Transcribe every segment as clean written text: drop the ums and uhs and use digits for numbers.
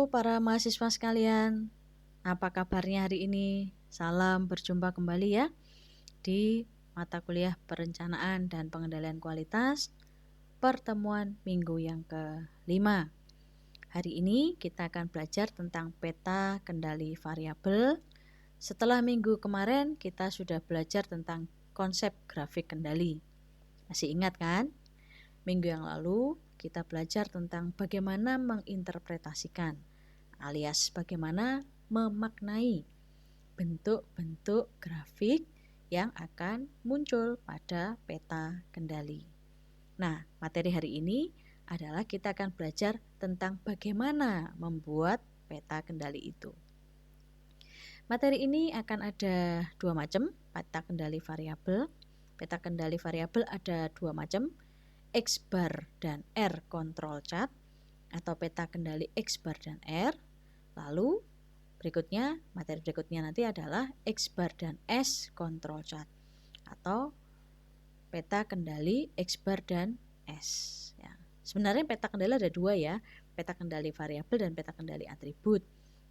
Halo para mahasiswa sekalian, apa kabarnya hari ini? Salam berjumpa kembali ya di mata kuliah perencanaan dan pengendalian kualitas pertemuan minggu yang ke-5. Hari ini kita akan belajar tentang peta kendali variabel. Setelah minggu kemarin kita sudah belajar tentang konsep grafik kendali. Masih ingat kan? Minggu yang lalu kita belajar tentang bagaimana menginterpretasikan alias bagaimana memaknai bentuk-bentuk grafik yang akan muncul pada peta kendali. Nah, materi hari ini adalah kita akan belajar tentang bagaimana membuat peta kendali itu. Materi ini akan ada dua macam peta kendali variabel. Peta kendali variabel ada dua macam, X bar dan R control chart atau peta kendali X bar dan R. Lalu materi berikutnya nanti adalah X bar dan S control chart atau peta kendali X bar dan S. Ya. Sebenarnya peta kendali ada dua ya, peta kendali variabel dan peta kendali atribut.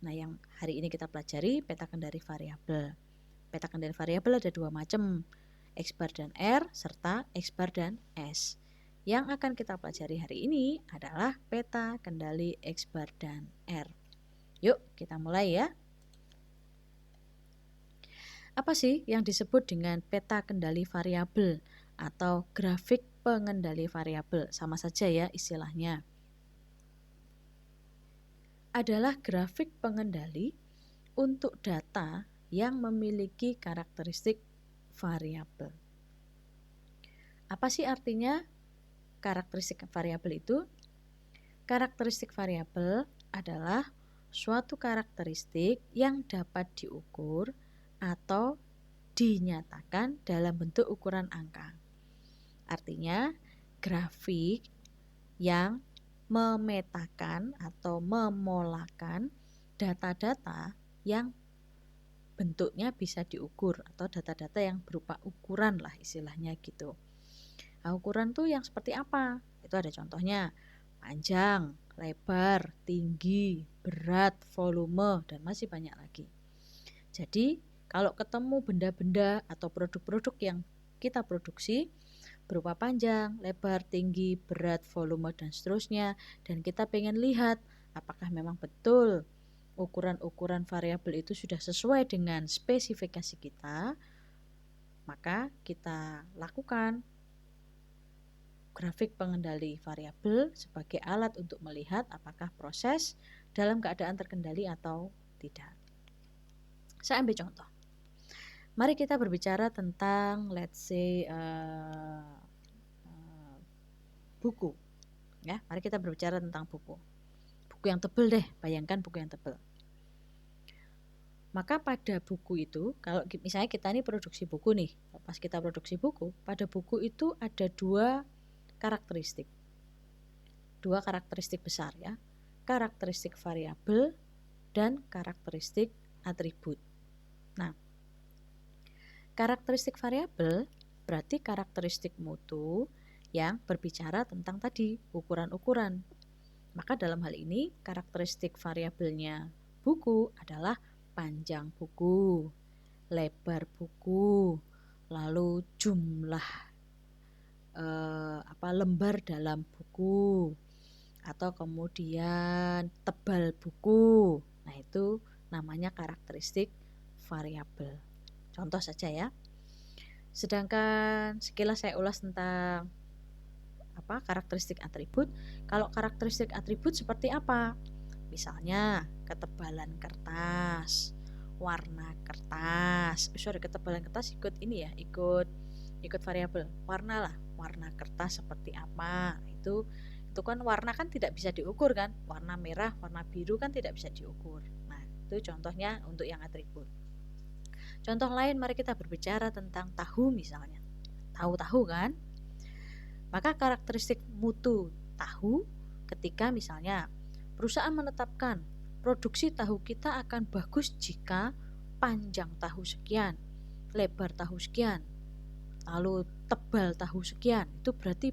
Nah, yang hari ini kita pelajari peta kendali variabel. Peta kendali variabel ada dua macam, X bar dan R serta X bar dan S. Yang akan kita pelajari hari ini adalah peta kendali X bar dan R. Yuk kita mulai ya. Apa sih yang disebut dengan peta kendali variabel atau grafik pengendali variabel? Sama saja ya istilahnya. Adalah grafik pengendali untuk data yang memiliki karakteristik variabel. Apa sih artinya karakteristik variabel itu? Karakteristik variabel adalah suatu karakteristik yang dapat diukur atau dinyatakan dalam bentuk ukuran angka. Artinya, grafik yang memetakan atau memolakan data-data yang bentuknya bisa diukur atau data-data yang berupa ukuran lah istilahnya gitu. Nah, ukuran tuh yang seperti apa? Itu ada contohnya, panjang, lebar, tinggi, berat, volume, dan masih banyak lagi. Jadi, kalau ketemu benda-benda atau produk-produk yang kita produksi berupa panjang, lebar, tinggi, berat, volume, dan seterusnya, dan kita pengen lihat apakah memang betul ukuran-ukuran variabel itu sudah sesuai dengan spesifikasi kita, maka kita lakukan grafik pengendali variabel sebagai alat untuk melihat apakah proses dalam keadaan terkendali atau tidak. Saya ambil contoh. Mari kita berbicara tentang let's say buku. Ya, mari kita berbicara tentang buku. Buku yang tebal deh, bayangkan buku yang tebal. Maka pada buku itu, kalau misalnya kita ini produksi buku nih, pas kita produksi buku, pada buku itu ada dua karakteristik besar ya, karakteristik variabel dan karakteristik atribut. Nah, karakteristik variabel berarti karakteristik mutu yang berbicara tentang tadi ukuran-ukuran. Maka dalam hal ini karakteristik variabelnya buku adalah panjang buku, lebar buku, lalu jumlah lembar dalam buku, atau kemudian tebal buku. Nah, itu namanya karakteristik variabel. Contoh saja ya. Sedangkan sekilas saya ulas tentang karakteristik atribut. Kalau karakteristik atribut seperti apa? Misalnya ketebalan kertas, warna kertas. Ketebalan kertas ikut ini ya, ikut variabel. Warna lah, warna kertas seperti apa? Itu kan warna kan tidak bisa diukur kan? Warna merah, warna biru kan tidak bisa diukur. Nah, itu contohnya untuk yang atribut. Contoh lain, mari kita berbicara tentang tahu misalnya. Tahu kan? Maka karakteristik mutu tahu ketika misalnya perusahaan menetapkan produksi tahu kita akan bagus jika panjang tahu sekian, lebar tahu sekian, lalu tebal tahu sekian, itu berarti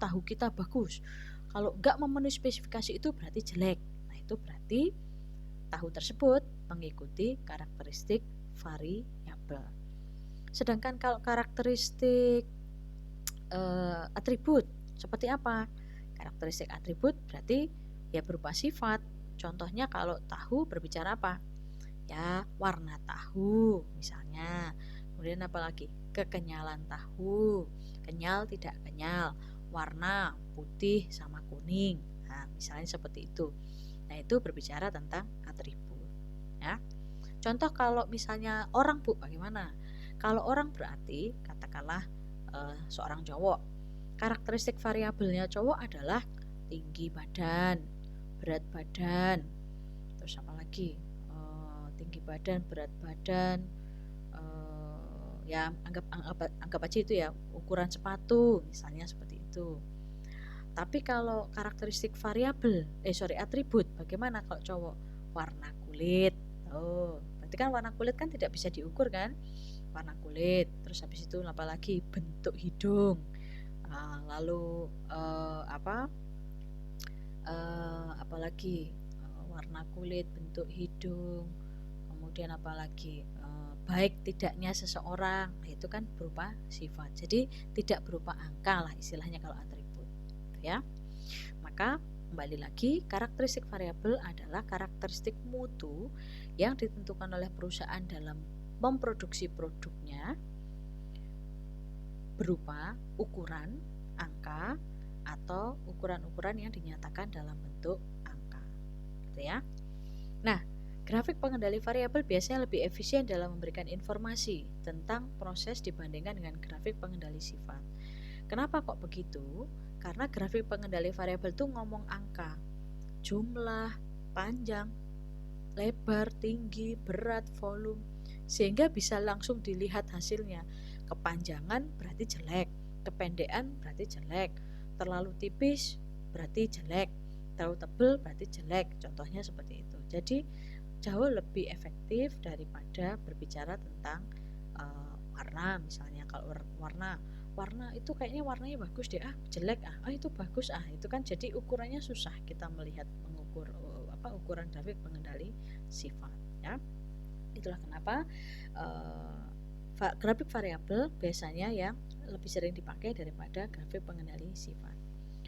tahu kita bagus. Kalau enggak memenuhi spesifikasi itu berarti jelek. Nah, itu berarti tahu tersebut mengikuti karakteristik variabel. Sedangkan kalau karakteristik atribut seperti apa? Karakteristik atribut berarti ya berupa sifat. Contohnya kalau tahu berbicara apa? Ya warna tahu misalnya. Kemudian apalagi? Kekenyalan tahu. Kenyal tidak kenyal. Warna putih sama kuning. Nah, misalnya seperti itu. Nah, itu berbicara tentang atribut. Ya. Contoh kalau misalnya orang, Bu, bagaimana? Kalau orang berarti katakanlah seorang cowok. Karakteristik variabelnya cowok adalah tinggi badan, berat badan, terus apa lagi? Tinggi badan, berat badan, ya anggap aja itu ya ukuran sepatu misalnya seperti itu. Tapi kalau karakteristik variabel, atribut, bagaimana kalau cowok? Warna kulit. Berarti kan warna kulit kan tidak bisa diukur kan? Warna kulit, terus habis itu apalagi? Bentuk hidung. Lalu apalagi? Warna kulit, bentuk hidung, kemudian apalagi? Baik tidaknya seseorang, itu kan berupa sifat. Jadi tidak berupa angka lah istilahnya kalau atribut, ya. Maka kembali lagi, karakteristik variabel adalah karakteristik mutu yang ditentukan oleh perusahaan dalam memproduksi produknya berupa ukuran, angka, atau ukuran-ukuran yang dinyatakan dalam bentuk angka, gitu ya. Nah, grafik pengendali variabel biasanya lebih efisien dalam memberikan informasi tentang proses dibandingkan dengan grafik pengendali sifat. Kenapa kok begitu? Karena grafik pengendali variabel itu ngomong angka, jumlah, panjang, lebar, tinggi, berat, volume, sehingga bisa langsung dilihat hasilnya. Kepanjangan berarti jelek, kependekan berarti jelek, terlalu tipis berarti jelek, terlalu tebal berarti jelek. Contohnya seperti itu. Jadi jauh lebih efektif daripada berbicara tentang warna. Misalnya kalau warna itu kayaknya warnanya bagus deh, jelek, itu bagus, itu kan jadi ukurannya susah kita melihat mengukur ukuran grafik pengendali sifat, ya. Itulah kenapa grafik variabel biasanya yang lebih sering dipakai daripada grafik pengendali sifat.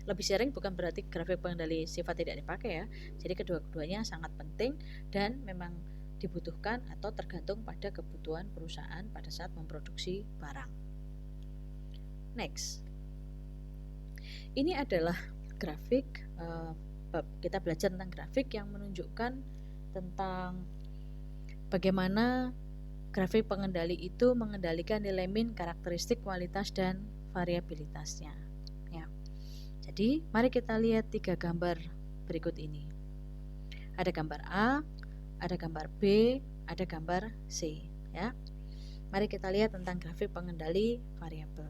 Lebih sering bukan berarti grafik pengendali sifat tidak dipakai ya. Jadi kedua-duanya sangat penting dan memang dibutuhkan atau tergantung pada kebutuhan perusahaan pada saat memproduksi barang. Next, ini adalah grafik, kita belajar tentang grafik yang menunjukkan tentang bagaimana grafik pengendali itu mengendalikan nilai min, karakteristik, kualitas, dan variabilitasnya, ya. Jadi mari kita lihat 3 gambar berikut ini. Ada gambar A, ada gambar B, ada gambar C, ya. Mari kita lihat tentang grafik pengendali variabel.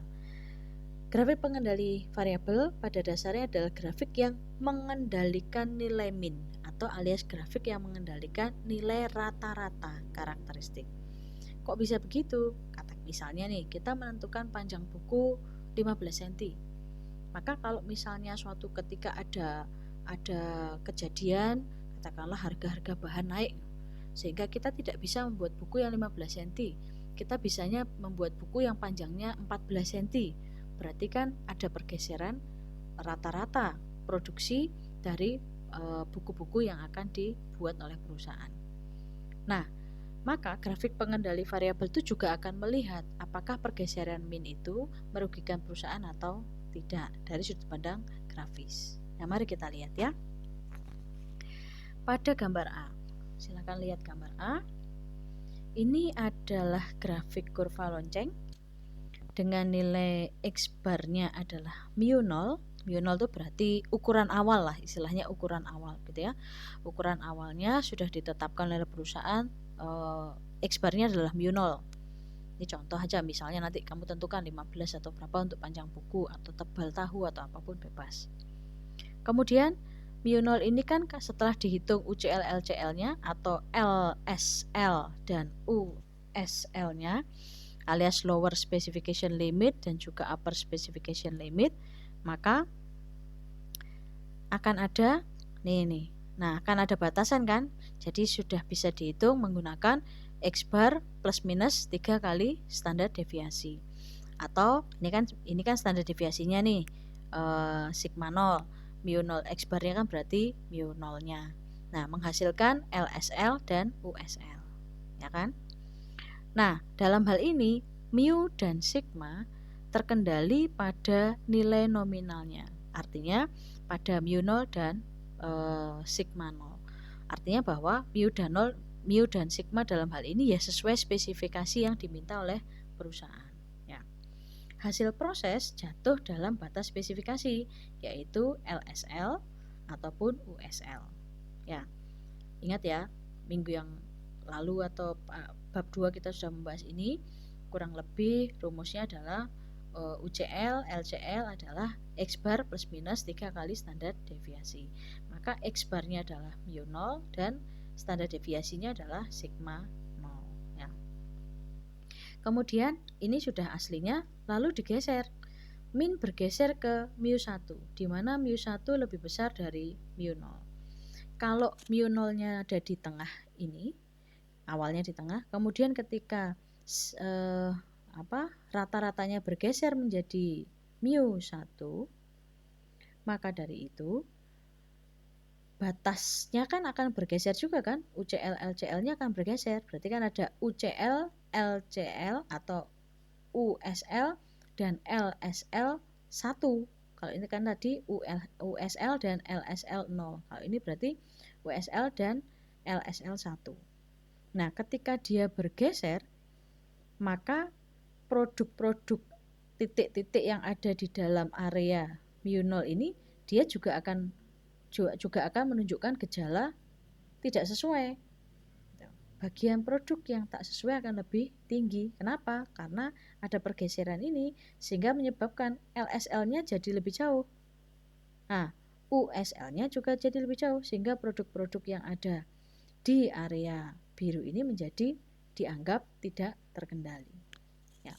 Grafik pengendali variabel pada dasarnya adalah grafik yang mengendalikan nilai min atau alias grafik yang mengendalikan nilai rata-rata karakteristik. Kok bisa begitu? Misalnya nih, kita menentukan panjang buku 15 cm. Maka kalau misalnya suatu ketika ada kejadian, katakanlah harga-harga bahan naik, sehingga kita tidak bisa membuat buku yang 15 cm. Kita bisanya membuat buku yang panjangnya 14 cm. Berarti kan ada pergeseran rata-rata produksi dari buku-buku yang akan dibuat oleh perusahaan. Nah, maka grafik pengendali variabel itu juga akan melihat apakah pergeseran min itu merugikan perusahaan atau tidak dari sudut pandang grafis. Nah, mari kita lihat ya. Pada gambar A, silakan lihat gambar A. Ini adalah grafik kurva lonceng dengan nilai X barnya adalah mu0. Mu0 itu berarti ukuran awal lah, istilahnya ukuran awal gitu ya. Ukuran awalnya sudah ditetapkan oleh perusahaan, X barnya adalah mu0. Ini contoh aja, misalnya nanti kamu tentukan 15 atau berapa untuk panjang buku atau tebal tahu atau apapun bebas. Kemudian mu0 ini kan setelah dihitung UCL LCL-nya atau LSL dan USL-nya alias lower specification limit dan juga upper specification limit, maka akan ada nih Nah, kan ada batasan kan? Jadi sudah bisa dihitung menggunakan X bar plus minus 3 kali standar deviasi. Atau ini kan standar deviasinya nih, sigma 0, mu 0, X barnya kan berarti mu 0-nya. Nah, menghasilkan LSL dan USL, ya kan? Nah, dalam hal ini mu dan sigma terkendali pada nilai nominalnya. Artinya pada mu 0 dan sigma 0. Artinya bahwa mu dan sigma dalam hal ini ya sesuai spesifikasi yang diminta oleh perusahaan. Ya. Hasil proses jatuh dalam batas spesifikasi, yaitu LSL ataupun USL. Ya. Ingat ya, minggu yang lalu atau bab 2 kita sudah membahas ini. Kurang lebih rumusnya adalah UCL, LCL adalah X bar plus minus 3 kali standar deviasi. Maka X barnya adalah mu 0 dan standar deviasinya adalah sigma 0. Ya. Kemudian ini sudah aslinya, lalu digeser. Min bergeser ke mu 1, di mana mu 1 lebih besar dari mu 0. Kalau mu 0-nya ada di tengah ini, awalnya di tengah, kemudian ketika rata-ratanya bergeser menjadi mu 1, maka dari itu batasnya kan akan bergeser juga kan, UCL LCL-nya akan bergeser. Berarti kan ada UCL LCL atau USL dan LSL 1. Kalau ini kan tadi USL dan LSL 0. Kalau ini berarti USL dan LSL 1. Nah, ketika dia bergeser, maka produk-produk titik-titik yang ada di dalam area mu 0 ini dia juga akan menunjukkan gejala tidak sesuai. Bagian produk yang tak sesuai akan lebih tinggi. Kenapa? Karena ada pergeseran ini sehingga menyebabkan LSL-nya jadi lebih jauh. Nah, USL-nya juga jadi lebih jauh sehingga produk-produk yang ada di area biru ini menjadi dianggap tidak terkendali. Ya.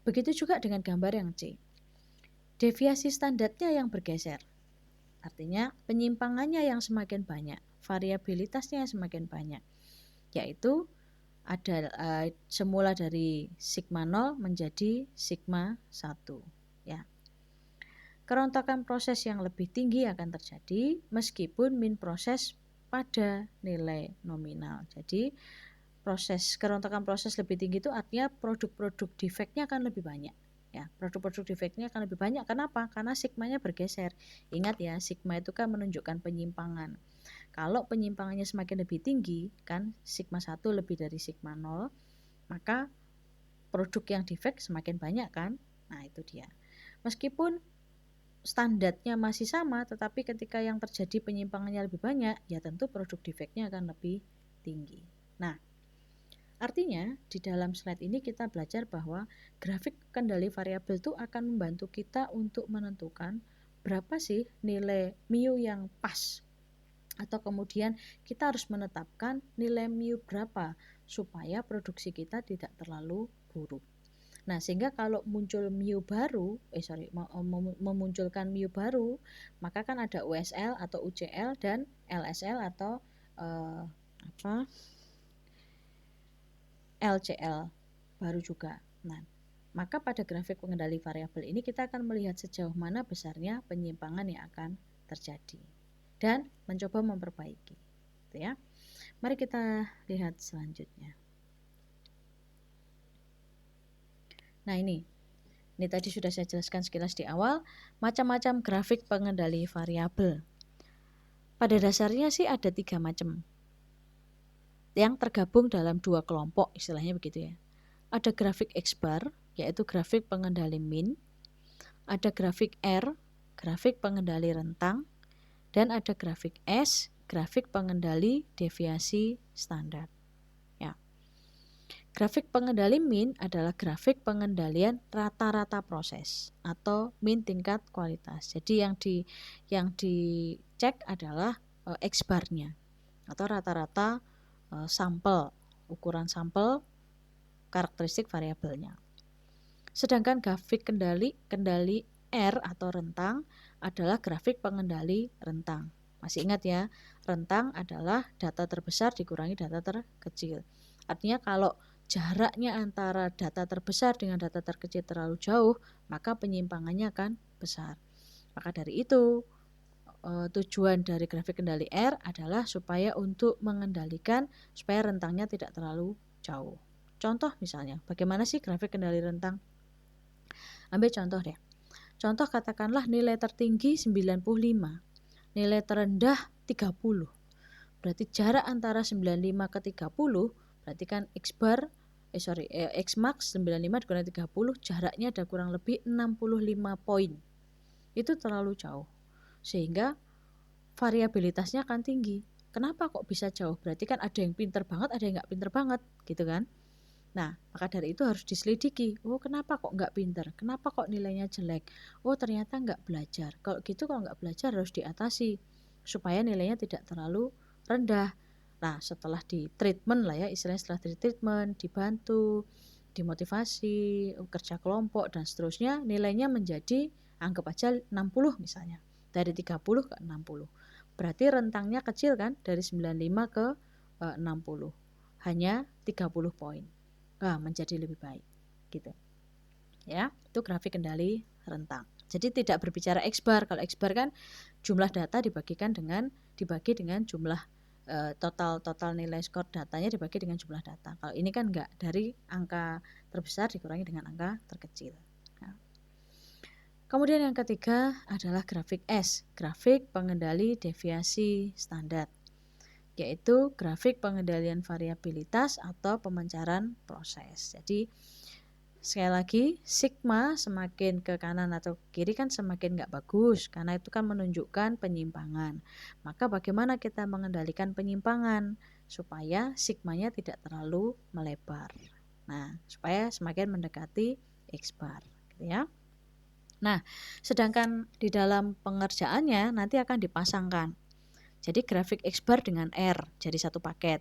Begitu juga dengan gambar yang C. Deviasi standarnya yang bergeser. Artinya penyimpangannya yang semakin banyak, variabilitasnya yang semakin banyak. Yaitu ada semula dari sigma 0 menjadi sigma 1. Ya. Kerontokan proses yang lebih tinggi akan terjadi meskipun min proses pada nilai nominal. Jadi kerontokan proses lebih tinggi itu artinya produk-produk defeknya akan lebih banyak. Ya, produk-produk defeknya akan lebih banyak. Kenapa? Karena sigmanya bergeser. Ingat ya, sigma itu kan menunjukkan penyimpangan. Kalau penyimpangannya semakin lebih tinggi, kan sigma 1 lebih dari sigma 0, maka produk yang defek semakin banyak kan? Nah, itu dia. Meskipun standarnya masih sama, tetapi ketika yang terjadi penyimpangannya lebih banyak, ya tentu produk defeknya akan lebih tinggi. Nah, artinya di dalam slide ini kita belajar bahwa grafik kendali variabel itu akan membantu kita untuk menentukan berapa sih nilai mu yang pas, atau kemudian kita harus menetapkan nilai mu berapa supaya produksi kita tidak terlalu buruk. Nah, sehingga kalau muncul mu baru, memunculkan mu baru, maka kan ada USL atau UCL dan LSL atau LCL baru juga. Nah, maka pada grafik pengendali variabel ini kita akan melihat sejauh mana besarnya penyimpangan yang akan terjadi dan mencoba memperbaiki. Gitu ya. Mari kita lihat selanjutnya. Nah, ini tadi sudah saya jelaskan sekilas di awal, macam-macam grafik pengendali variabel. Pada dasarnya sih ada 3 macam yang tergabung dalam 2 kelompok, istilahnya begitu ya. Ada grafik X bar, yaitu grafik pengendali min, ada grafik R, grafik pengendali rentang, dan ada grafik S, grafik pengendali deviasi standar. Ya. Grafik pengendali min adalah grafik pengendalian rata-rata proses atau min tingkat kualitas. Jadi yang dicek adalah X barnya atau rata-rata sampel, ukuran sampel karakteristik variabelnya. Sedangkan grafik kendali R atau rentang adalah grafik pengendali rentang. Masih ingat ya, rentang adalah data terbesar dikurangi data terkecil. Artinya kalau jaraknya antara data terbesar dengan data terkecil terlalu jauh, maka penyimpangannya akan besar. Maka dari itu, tujuan dari grafik kendali R adalah supaya untuk mengendalikan supaya rentangnya tidak terlalu jauh. Contoh misalnya, bagaimana sih grafik kendali rentang? Ambil contoh deh. Contoh katakanlah nilai tertinggi 95, nilai terendah 30. Berarti jarak antara 95 ke 30, berarti kan X max 95 dikurangi 30, jaraknya ada kurang lebih 65 poin. Itu terlalu jauh. Sehingga variabilitasnya akan tinggi. Kenapa kok bisa jauh? Berarti kan ada yang pinter banget, ada yang nggak pinter banget, gitu kan? Nah, maka dari itu harus diselidiki. Oh, kenapa kok nggak pinter? Kenapa kok nilainya jelek? Oh, ternyata nggak belajar. Kalau gitu, kalau nggak belajar harus diatasi supaya nilainya tidak terlalu rendah. Nah, setelah di treatment lah ya, istilahnya setelah di treatment, dibantu, dimotivasi, kerja kelompok, dan seterusnya, nilainya menjadi, anggap aja 60 misalnya. Dari 30 ke 60. Berarti rentangnya kecil kan, dari 95 ke 60. Hanya 30 poin. Menjadi lebih baik gitu ya. Itu grafik kendali rentang. Jadi tidak berbicara X bar. Kalau X bar kan jumlah data dibagi dengan jumlah total nilai skor datanya dibagi dengan jumlah data. Kalau ini kan enggak, dari angka terbesar dikurangi dengan angka terkecil. Nah, kemudian yang ketiga adalah grafik S, grafik pengendali deviasi standar, yaitu grafik pengendalian variabilitas atau pemancaran proses. Jadi sekali lagi, sigma semakin ke kanan atau ke kiri kan semakin nggak bagus, karena itu kan menunjukkan penyimpangan. Maka bagaimana kita mengendalikan penyimpangan supaya sigmanya tidak terlalu melebar. Nah, supaya semakin mendekati X bar, gitu ya. Nah, sedangkan di dalam pengerjaannya nanti akan dipasangkan. Jadi grafik X bar dengan R jadi satu paket.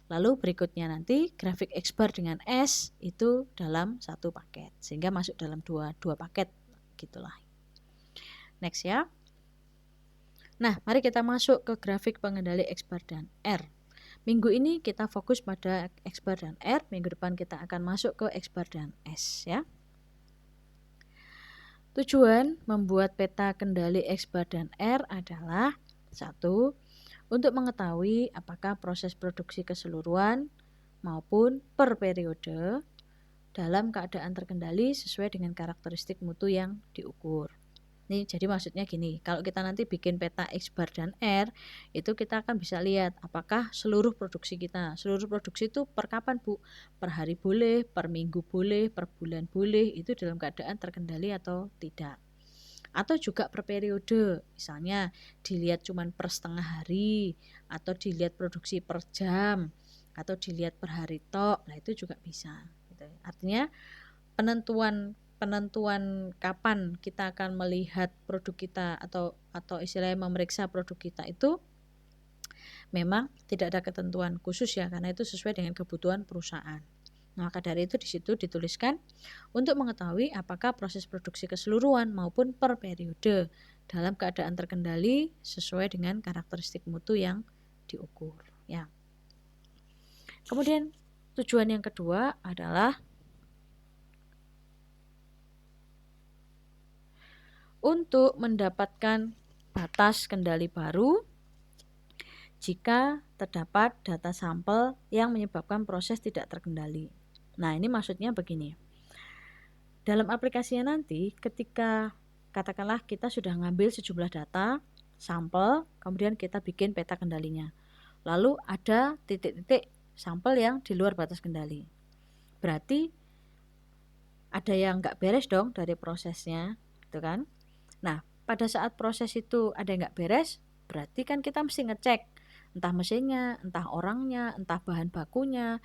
Lalu berikutnya nanti grafik X bar dengan S itu dalam satu paket. Sehingga masuk dalam dua paket gitulah. Next ya. Nah, mari kita masuk ke grafik pengendali X bar dan R. Minggu ini kita fokus pada X bar dan R. Minggu depan kita akan masuk ke X bar dan S ya. Tujuan membuat peta kendali X bar dan R adalah: 1. Untuk mengetahui apakah proses produksi keseluruhan maupun per periode dalam keadaan terkendali sesuai dengan karakteristik mutu yang diukur. Nih, jadi maksudnya gini, kalau kita nanti bikin peta X bar dan R, itu kita akan bisa lihat apakah seluruh produksi kita, seluruh produksi itu per kapan Bu? Per hari boleh, per minggu boleh, per bulan boleh, itu dalam keadaan terkendali atau tidak. Atau juga per periode, misalnya dilihat cuma per setengah hari, atau dilihat produksi per jam, atau dilihat per hari tok, nah itu juga bisa gitu. Artinya penentuan kapan kita akan melihat produk kita atau istilahnya memeriksa produk kita itu memang tidak ada ketentuan khusus ya, karena itu sesuai dengan kebutuhan perusahaan. Maka dari itu di situ dituliskan untuk mengetahui apakah proses produksi keseluruhan maupun per periode dalam keadaan terkendali sesuai dengan karakteristik mutu yang diukur ya. Kemudian tujuan yang kedua adalah untuk mendapatkan batas kendali baru jika terdapat data sampel yang menyebabkan proses tidak terkendali. Nah, ini maksudnya begini. Dalam aplikasinya nanti, ketika katakanlah kita sudah ngambil sejumlah data, sampel, kemudian kita bikin peta kendalinya. Lalu ada titik-titik sampel yang di luar batas kendali. Berarti ada yang nggak beres dong dari prosesnya, gitu kan? Nah, pada saat proses itu ada yang nggak beres, berarti kan kita mesti ngecek entah mesinnya, entah orangnya, entah bahan bakunya,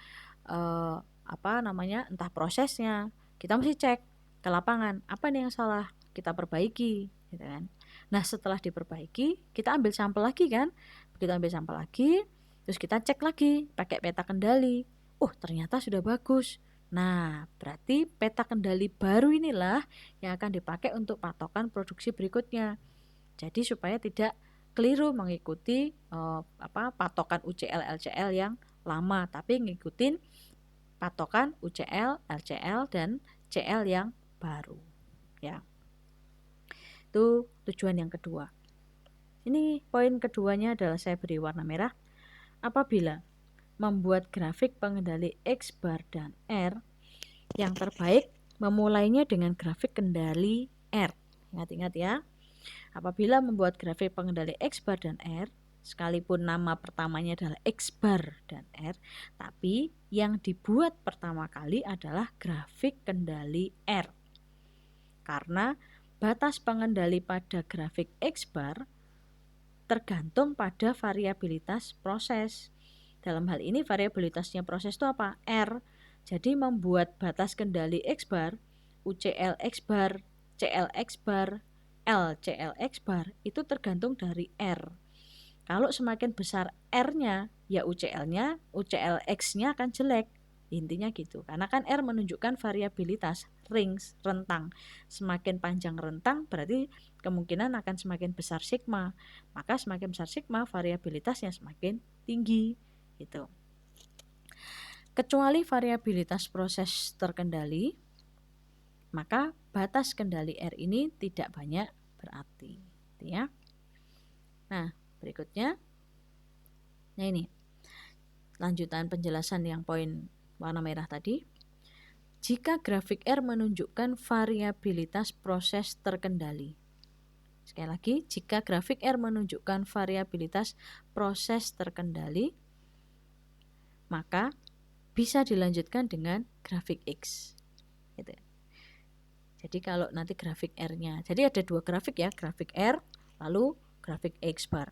entah prosesnya. Kita mesti cek ke lapangan, apa nih yang salah, kita perbaiki, gitu kan. Nah, setelah diperbaiki, kita ambil sampel lagi kan. Begitu ambil sampel lagi, terus kita cek lagi pakai peta kendali. Ternyata sudah bagus. Nah, berarti peta kendali baru inilah yang akan dipakai untuk patokan produksi berikutnya. Jadi supaya tidak keliru mengikuti patokan UCL LCL yang lama, tapi ngikutin patokan UCL, LCL dan CL yang baru ya. Itu tujuan yang kedua. Ini poin keduanya adalah saya beri warna merah. Apabila membuat grafik pengendali X bar dan R, yang terbaik memulainya dengan grafik kendali R. Ingat-ingat ya. Apabila membuat grafik pengendali X bar dan R, sekalipun nama pertamanya adalah X bar dan R, tapi yang dibuat pertama kali adalah grafik kendali R. Karena batas pengendali pada grafik X bar tergantung pada variabilitas proses. Dalam hal ini variabilitasnya proses itu apa? R. Jadi membuat batas kendali X bar, UCL X bar, CL X bar, LCL X bar itu tergantung dari R. Kalau semakin besar R-nya, ya UCL-nya, UCL X-nya akan jelek. Intinya gitu. Karena kan R menunjukkan variabilitas, range, rentang. Semakin panjang rentang berarti kemungkinan akan semakin besar sigma. Maka semakin besar sigma, variabilitasnya semakin tinggi. Gitu. Kecuali variabilitas proses terkendali, maka batas kendali R ini tidak banyak berarti, ya. Nah, berikutnya, nah ini lanjutan penjelasan yang poin warna merah tadi. Jika grafik R menunjukkan variabilitas proses terkendali. Sekali lagi, jika grafik R menunjukkan variabilitas proses terkendali, maka bisa dilanjutkan dengan grafik X. Gitu. Jadi kalau nanti grafik R-nya, jadi ada dua grafik ya, grafik R lalu grafik X bar.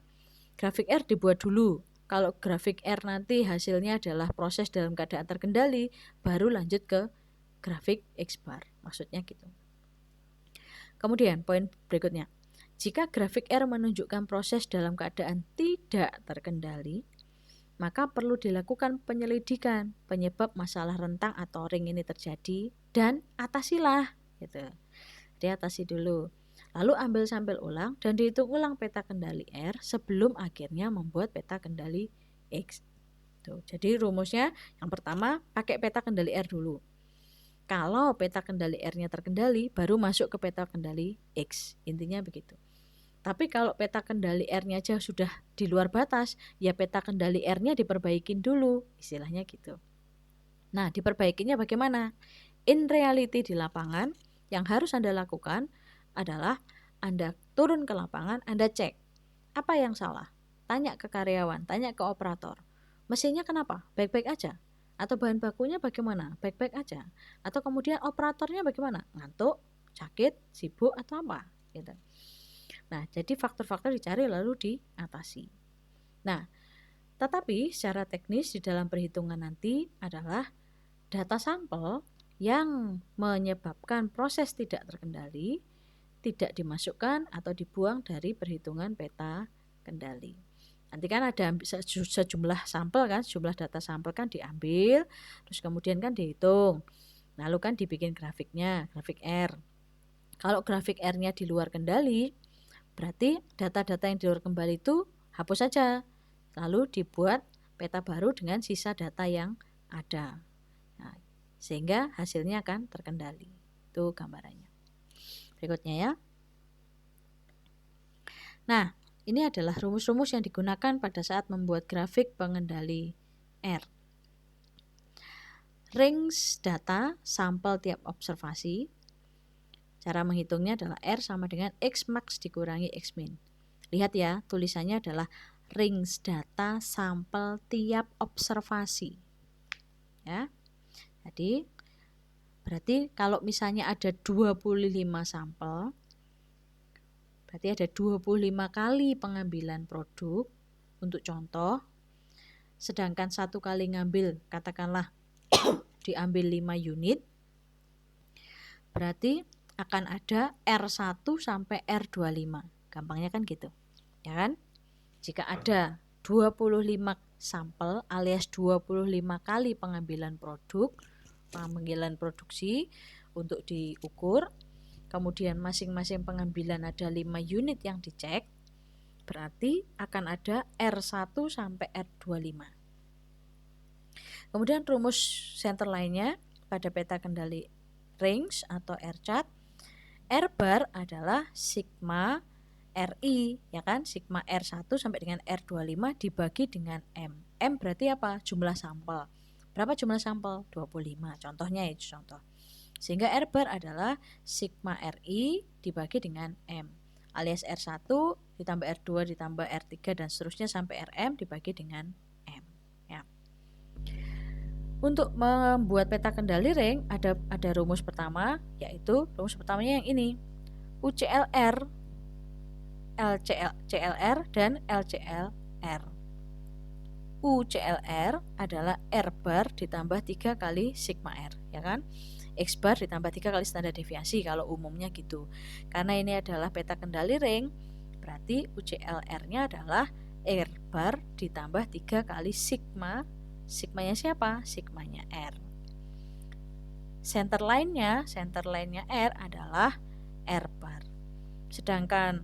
Grafik R dibuat dulu. Kalau grafik R nanti hasilnya adalah proses dalam keadaan terkendali, baru lanjut ke grafik X bar. Maksudnya gitu. Kemudian poin berikutnya. Jika grafik R menunjukkan proses dalam keadaan tidak terkendali, maka perlu dilakukan penyelidikan penyebab masalah rentang atau ring ini terjadi dan atasilah gitu. Diatasi dulu. Lalu ambil sampel ulang dan dihitung ulang peta kendali R sebelum akhirnya membuat peta kendali X. Tuh, jadi rumusnya yang pertama pakai peta kendali R dulu. Kalau peta kendali R-nya terkendali, baru masuk ke peta kendali X. Intinya begitu. Tapi kalau peta kendali R-nya aja sudah di luar batas, ya peta kendali R-nya diperbaikin dulu, istilahnya gitu. Nah, diperbaikinya bagaimana? In reality di lapangan, yang harus Anda lakukan adalah Anda turun ke lapangan, Anda cek apa yang salah. Tanya ke karyawan, tanya ke operator. Mesinnya kenapa? Baik-baik aja. Atau bahan bakunya bagaimana? Baik-baik aja. Atau kemudian operatornya bagaimana? Ngantuk, sakit, sibuk, atau apa? Gitu. Nah, jadi faktor-faktor dicari lalu diatasi. Nah, tetapi secara teknis di dalam perhitungan nanti adalah data sampel yang menyebabkan proses tidak terkendali tidak dimasukkan atau dibuang dari perhitungan peta kendali. Nanti kan ada sejumlah sampel kan, sejumlah data sampel kan diambil, terus kemudian kan dihitung. Lalu kan dibikin grafiknya, grafik R. Kalau grafik R-nya di luar kendali, berarti data-data yang di luar kendali itu hapus saja. Lalu dibuat peta baru dengan sisa data yang ada. Nah, sehingga hasilnya akan terkendali. Itu gambarannya. Berikutnya ya. Nah, ini adalah rumus-rumus yang digunakan pada saat membuat grafik pengendali R. Range data sampel tiap observasi. Cara menghitungnya adalah R sama dengan X max dikurangi X min. Lihat ya, tulisannya adalah range data sampel tiap observasi. Ya. Jadi, berarti kalau misalnya ada 25 sampel, berarti ada 25 kali pengambilan produk untuk contoh. Sedangkan satu kali ngambil, katakanlah diambil 5 unit, berarti akan ada R1 sampai R25. Gampangnya kan gitu. Ya kan? Jika ada 25 sampel alias 25 kali pengambilan produksi untuk diukur, kemudian masing-masing pengambilan ada 5 unit yang dicek, berarti akan ada R1 sampai R25. Kemudian rumus center line-nya pada peta kendali range atau R-chart, R bar adalah sigma RI, ya kan? Sigma R1 sampai dengan R25 dibagi dengan M. M berarti apa? Jumlah sampel. Berapa jumlah sampel? 25. Contohnya itu contoh. Sehingga R bar adalah sigma RI dibagi dengan M. Alias R1 ditambah R2 ditambah R3 dan seterusnya sampai RM dibagi dengan M. Ya. Untuk membuat peta kendali ring ada rumus pertama, yaitu rumus pertamanya yang ini. UCLR, CLR dan LCLR. UCLR adalah R bar ditambah 3 kali sigma R, ya kan? X bar ditambah 3 kali standar deviasi kalau umumnya gitu. Karena ini adalah peta kendali ring, berarti UCLR-nya adalah R bar ditambah 3 kali sigma. Sigmanya siapa? Sigmanya R. Center line-nya R adalah R bar. Sedangkan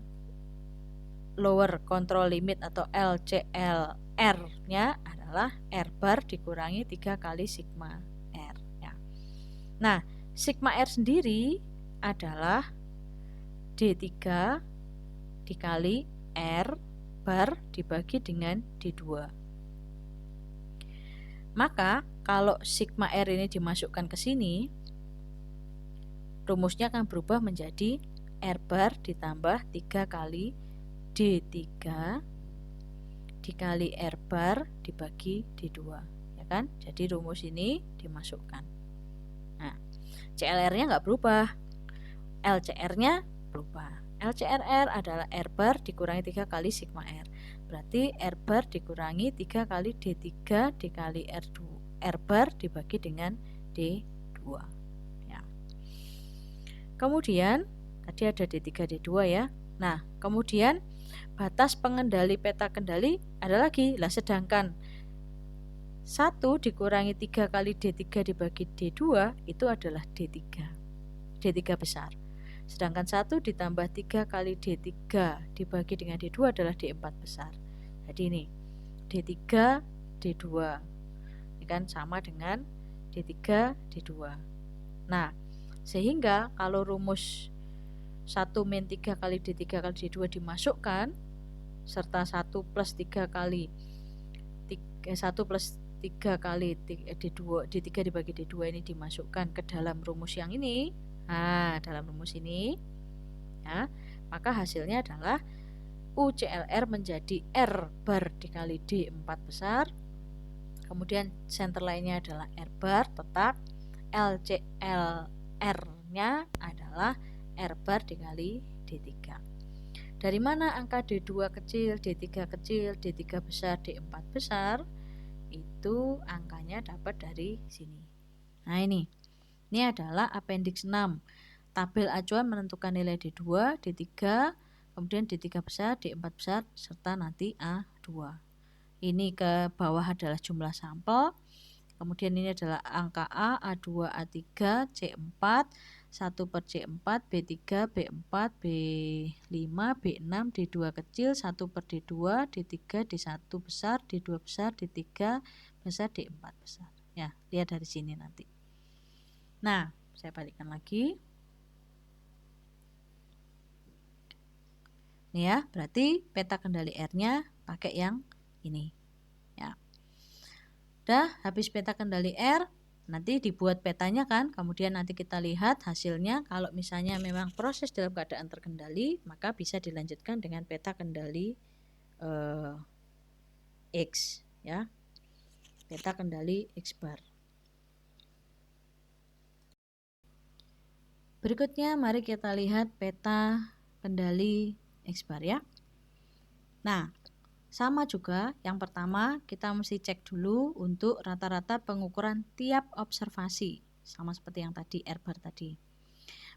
lower control limit atau LCLR-nya adalah R bar dikurangi 3 kali sigma R. Ya. Nah, sigma R sendiri adalah D3 dikali R bar dibagi dengan D2. Maka kalau sigma R ini dimasukkan ke sini, rumusnya akan berubah menjadi R bar ditambah 3 kali D3 dikali R bar dibagi D2, ya kan? Jadi rumus ini dimasukkan. Nah, CLR-nya nggak berubah, LCR-nya berubah. LCRR adalah R bar dikurangi 3 kali sigma R. Berarti R bar dikurangi 3 kali D3 dikali R bar dibagi dengan D2. Ya. Kemudian, tadi ada D3, D2 ya. Nah, kemudian batas pengendali peta kendali ada lagi. Lah, sedangkan 1 dikurangi 3 kali D3 dibagi D2 itu adalah D3. D3 besar. Sedangkan 1 ditambah 3 kali D3 dibagi dengan D2 adalah D4 besar. Jadi ini D3, D2 ini kan sama dengan D3, D2. Nah, sehingga kalau rumus 1 min 3 kali D3 kali D2 dimasukkan, serta 1 plus 3 kali 1 plus 3 kali D3 dibagi D2 ini dimasukkan ke dalam rumus yang ini. Nah, dalam rumus ini ya, maka hasilnya adalah UCLR menjadi R bar dikali D4 besar. Kemudian center line-nya adalah R bar tetap, LCLR-nya adalah R bar dikali D3. Dari mana angka D2 kecil, D3 kecil, D3 besar, D4 besar? Itu angkanya dapat dari sini. Nah, ini adalah appendix 6. Tabel acuan menentukan nilai D2, D3, kemudian D3 besar, D4 besar, serta nanti A2. Ini ke bawah adalah jumlah sampel. Kemudian ini adalah angka A, A2, A3, C4, 1 per C4, B3, B4, B5, B6, D2 kecil, 1 per D2, D3, D1 besar, D2 besar, D3 besar, D4 besar. Ya, lihat dari sini nanti. Nah, saya balikkan lagi. Nih ya, berarti peta kendali R-nya pakai yang ini. Ya. Udah, habis peta kendali R, nanti dibuat petanya kan, kemudian nanti kita lihat hasilnya. Kalau misalnya memang proses dalam keadaan terkendali, maka bisa dilanjutkan dengan peta kendali X, ya. Peta kendali X bar. Berikutnya mari kita lihat peta kendali X bar ya. Nah, sama juga, yang pertama kita mesti cek dulu untuk rata-rata pengukuran tiap observasi, sama seperti yang tadi R bar tadi.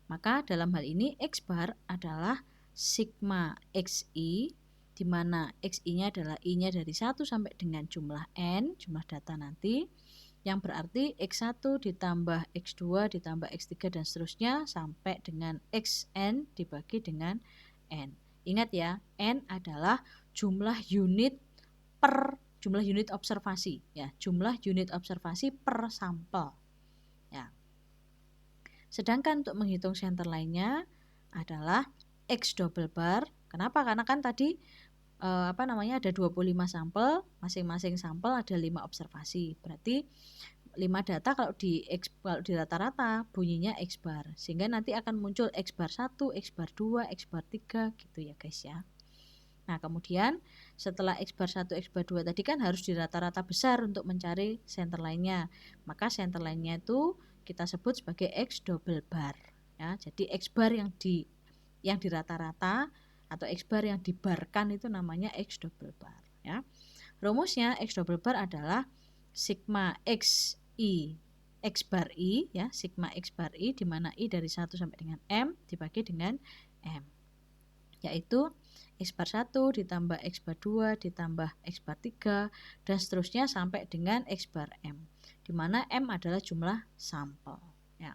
Maka dalam hal ini X bar adalah sigma XI, di mana XI-nya adalah I-nya dari 1 sampai dengan jumlah N, jumlah data nanti, yang berarti X1 ditambah X2 ditambah X3 dan seterusnya sampai dengan Xn dibagi dengan N. Ingat ya, N adalah jumlah unit observasi ya, jumlah unit observasi per sampel ya. Sedangkan untuk menghitung center line-nya adalah X double bar. Kenapa? Karena kan tadi ada 25 sampel, masing-masing sampel ada 5 observasi. Berarti 5 data kalau di rata-rata bunyinya X bar. Sehingga nanti akan muncul X bar 1, X bar 2, X bar 3 gitu ya guys ya. Nah, kemudian setelah X bar 1, X bar 2 tadi kan harus di rata-rata besar untuk mencari center line-nya. Maka center line-nya itu kita sebut sebagai X double bar ya. Jadi X bar yang di rata-rata atau X bar yang dibarkan itu namanya X double bar ya. Rumusnya X double bar adalah sigma X bar I ya, sigma X bar I di mana I dari 1 sampai dengan M dibagi dengan M, yaitu X bar 1 ditambah X bar 2 ditambah X bar 3 dan seterusnya sampai dengan X bar M, di mana M adalah jumlah sampel ya.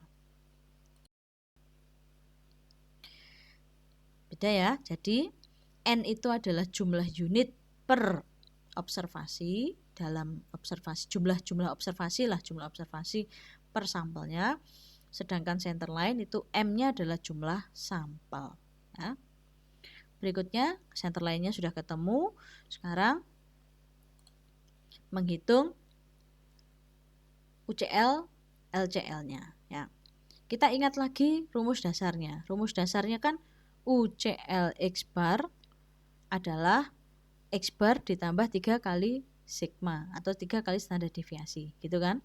Beda ya, jadi N itu adalah jumlah unit per observasi dalam observasi, jumlah observasi per sampelnya. Sedangkan center line itu M-nya adalah jumlah sampel ya. Berikutnya center line-nya sudah ketemu. Sekarang menghitung UCL LCL-nya ya. Kita ingat lagi rumus dasarnya. Rumus dasarnya kan UCL X bar adalah X bar ditambah 3 kali sigma atau 3 kali standar deviasi gitu kan.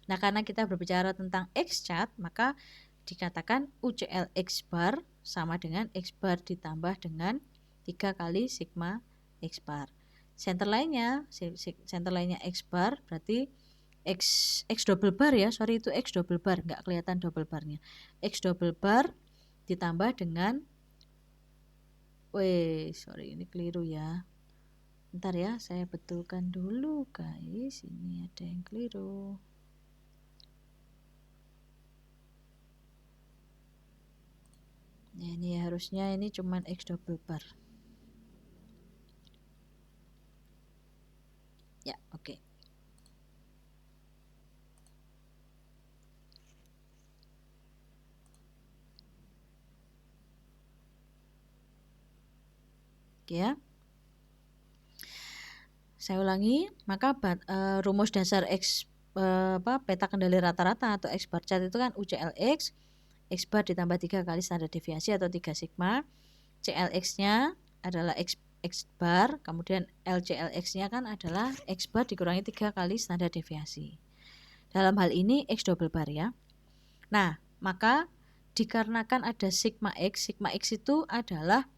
Nah, karena kita berbicara tentang X chart, maka dikatakan UCL X bar sama dengan X bar ditambah dengan 3 kali sigma X bar. Center line-nya X bar berarti X double bar ya, sorry itu X double bar, nggak kelihatan double barnya. X double bar ditambah dengan ini keliru ya. Bentar ya, saya betulkan dulu guys, ini ada yang keliru. Nah, ini harusnya ini cuman X double bar. Ya, oke. Oke ya. Saya ulangi, maka rumus dasar peta kendali rata-rata atau X bar chart itu kan UCLX, X bar ditambah 3 kali standar deviasi atau 3 sigma. CLX-nya adalah X bar, kemudian LCLX-nya kan adalah X bar dikurangi 3 kali standar deviasi. Dalam hal ini X double bar ya. Nah, maka dikarenakan ada sigma X itu adalah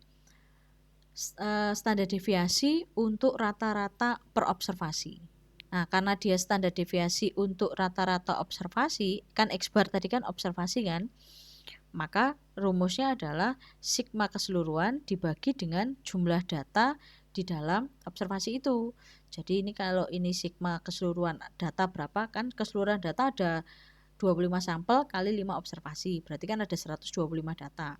standar deviasi untuk rata-rata per observasi. Nah, karena dia standar deviasi untuk rata-rata observasi, kan X bar tadi kan observasi kan, maka rumusnya adalah sigma keseluruhan dibagi dengan jumlah data di dalam observasi itu. Jadi ini kalau ini sigma keseluruhan data berapa, kan keseluruhan data ada 25 sampel kali 5 observasi, berarti kan ada 125 data.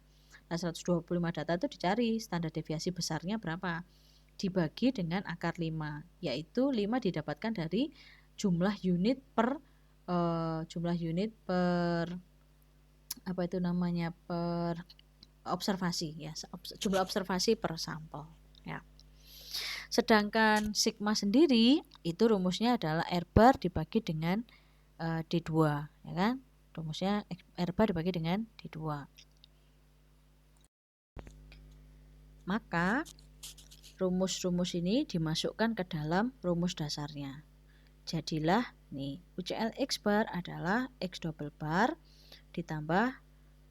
Nah, 125 data itu dicari standar deviasi besarnya berapa, dibagi dengan akar 5, yaitu 5 didapatkan dari jumlah unit per per observasi ya, jumlah observasi per sampel ya. Sedangkan sigma sendiri itu rumusnya adalah R bar dibagi dengan D2 ya kan, rumusnya R bar dibagi dengan D2. Maka rumus-rumus ini dimasukkan ke dalam rumus dasarnya. Jadilah nih UCL X bar adalah X double bar ditambah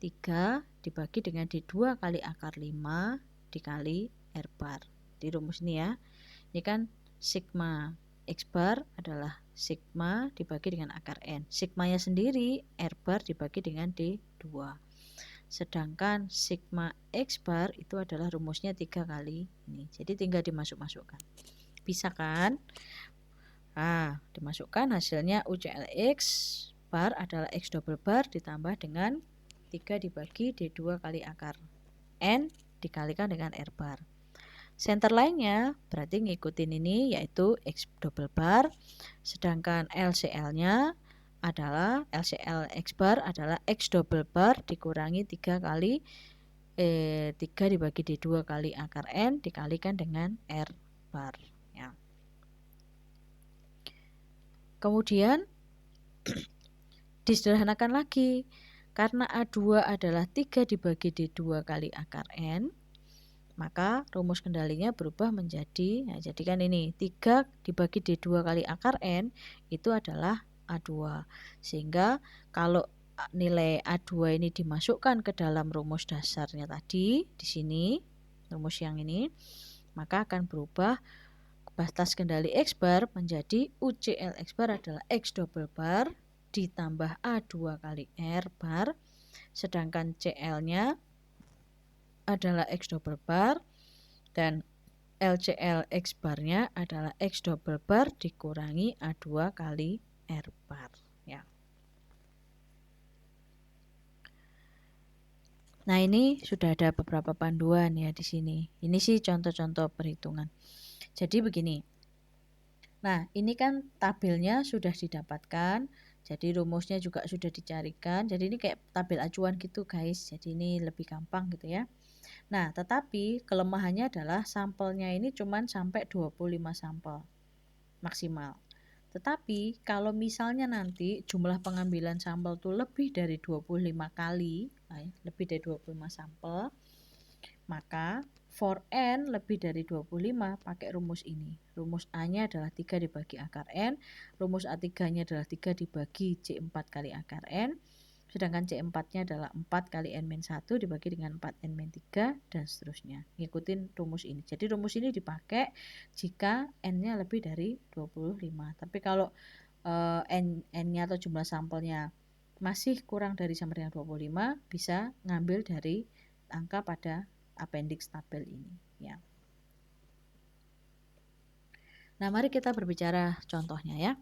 3 dibagi dengan D2 kali akar 5 dikali R bar. Di rumus ini ya. Ini kan sigma X bar adalah sigma dibagi dengan akar N. Sigmanya sendiri R bar dibagi dengan D2. Sedangkan sigma X bar itu adalah rumusnya 3 kali ini. Jadi tinggal dimasuk-masukkan. Bisa kan? Nah, dimasukkan hasilnya UCL X bar adalah X double bar ditambah dengan 3 dibagi D2 kali akar N dikalikan dengan R bar. Center line-nya berarti ngikutin ini, yaitu X double bar, sedangkan LCL-nya adalah LCL X bar adalah X double bar dikurangi 3 kali 3 dibagi D2 kali akar N dikalikan dengan R bar ya. Kemudian disederhanakan lagi, karena A2 adalah 3 dibagi D2 kali akar N, maka rumus kendalinya berubah menjadi, nah jadi kan ini 3 dibagi D2 kali akar N itu adalah A2. Sehingga kalau nilai A2 ini dimasukkan ke dalam rumus dasarnya tadi, di sini, rumus yang ini, maka akan berubah batas kendali X bar menjadi UCL X bar adalah X double bar ditambah A2 kali R bar, sedangkan CL-nya adalah X double bar dan LCL X barnya adalah X double bar dikurangi A2 kali R bar ya. Nah, ini sudah ada beberapa panduan ya di sini. Ini sih contoh-contoh perhitungan. Jadi begini. Nah, ini kan tabelnya sudah didapatkan. Jadi rumusnya juga sudah dicarikan. Jadi ini kayak tabel acuan gitu, guys. Jadi ini lebih gampang gitu ya. Nah, tetapi kelemahannya adalah sampelnya ini cuma sampai 25 sampel maksimal. Tetapi kalau misalnya nanti jumlah pengambilan sampel tuh lebih dari 25 kali, lebih dari 25 sampel, maka for N lebih dari 25 pakai rumus ini. Rumus A-nya adalah 3 dibagi akar N, rumus A3-nya adalah 3 dibagi C4 kali akar N, sedangkan C4-nya adalah 4 kali N-1 dibagi dengan 4 N-3 dan seterusnya. Ngikutin rumus ini. Jadi rumus ini dipakai jika N-nya lebih dari 25. Tapi kalau N-nya atau jumlah sampelnya masih kurang dari sama dengan 25, bisa ngambil dari angka pada appendix tabel ini ya. Nah, mari kita berbicara contohnya ya.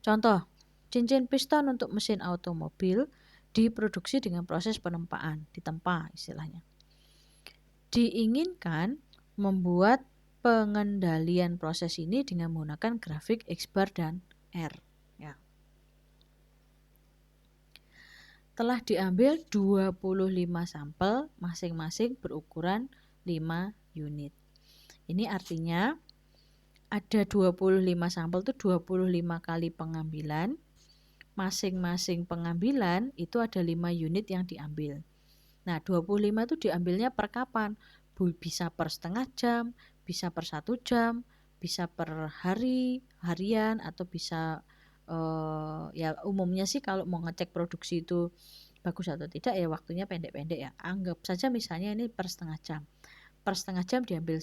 Contoh, cincin piston untuk mesin automobil diproduksi dengan proses penempaan, ditempa istilahnya. Diinginkan membuat pengendalian proses ini dengan menggunakan grafik X bar dan R ya. Telah diambil 25 sampel masing-masing berukuran 5 unit. Ini artinya ada 25 sampel itu 25 kali pengambilan. Masing-masing pengambilan itu ada 5 unit yang diambil. Nah, 25 itu diambilnya per kapan? Bisa per setengah jam, bisa per 1 jam, bisa per hari, harian, atau bisa ya umumnya sih kalau mau ngecek produksi itu bagus atau tidak ya waktunya pendek-pendek ya. Anggap saja misalnya ini per setengah jam. Per setengah jam diambil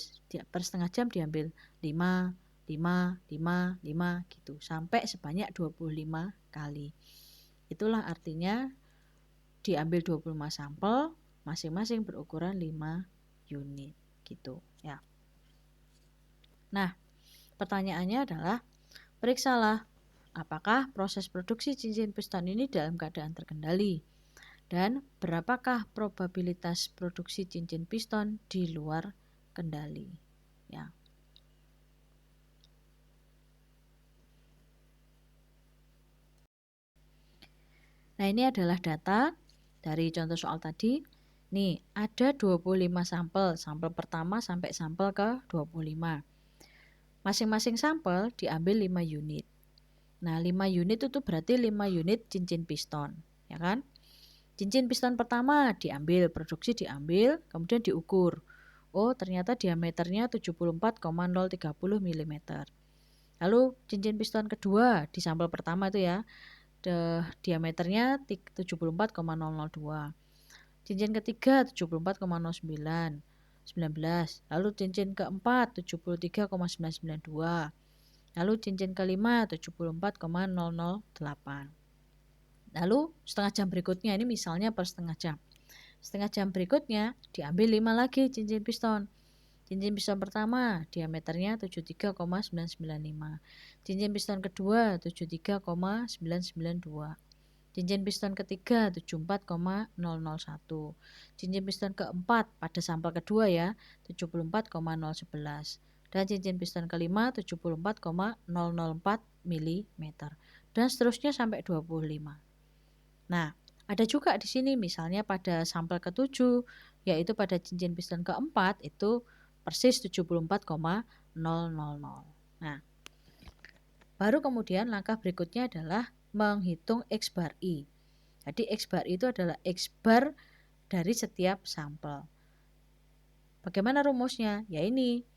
5 gitu sampai sebanyak 25 kali. Itulah artinya diambil 25 sampel masing-masing berukuran 5 unit gitu ya. Nah, pertanyaannya adalah periksalah apakah proses produksi cincin piston ini dalam keadaan terkendali dan berapakah probabilitas produksi cincin piston di luar kendali ya. Nah, ini adalah data dari contoh soal tadi. Nih, ada 25 sampel. Sampel pertama sampai sampel ke 25. Masing-masing sampel diambil 5 unit. Nah, 5 unit itu berarti 5 unit cincin piston, ya kan? Cincin piston pertama diambil, produksi diambil, kemudian diukur. Oh, ternyata diameternya 74,030 mm. Lalu cincin piston kedua di sampel pertama itu ya, diameternya 74,002. Cincin ketiga 74,09, 19. Lalu cincin keempat 73,992. Lalu cincin kelima 74,008. Lalu setengah jam berikutnya, ini misalnya per setengah jam. Setengah jam berikutnya diambil 5 lagi cincin piston. Cincin piston pertama diameternya 73,995. Cincin piston kedua 73,992. Cincin piston ketiga 74,001. Cincin piston keempat pada sampel kedua ya 74,011. Dan cincin piston kelima 74,004 mm. Dan seterusnya sampai 25. Nah, ada juga di sini misalnya pada sampel ketujuh yaitu pada cincin piston keempat itu persis 74,000. Nah, baru kemudian langkah berikutnya adalah menghitung X bar I. Jadi X bar itu adalah X bar dari setiap sampel. Bagaimana rumusnya? Ya ini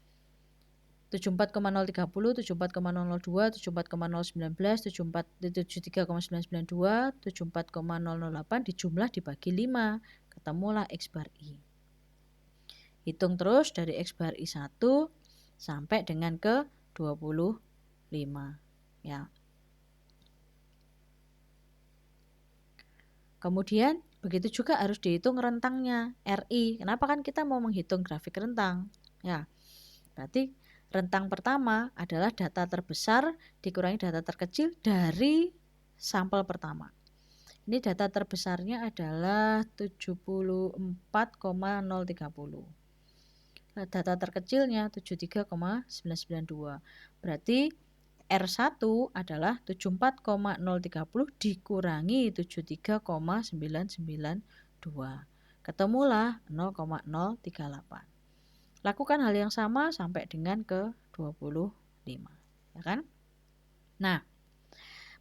74,030, 74,002, 74,019, 73,992, 74,008 dijumlah dibagi 5. Ketemulah X bar I. Hitung terus dari X bar I 1 sampai dengan ke 25. Ya. Kemudian begitu juga harus dihitung rentangnya RI. Kenapa kan kita mau menghitung grafik rentang? Ya. Berarti rentang pertama adalah data terbesar dikurangi data terkecil dari sampel pertama. Ini data terbesarnya adalah 74,030. Data terkecilnya 73,992. Berarti R1 adalah 74,030 dikurangi 73,992. Ketemulah 0,038. Lakukan hal yang sama sampai dengan ke 25, ya kan? Nah,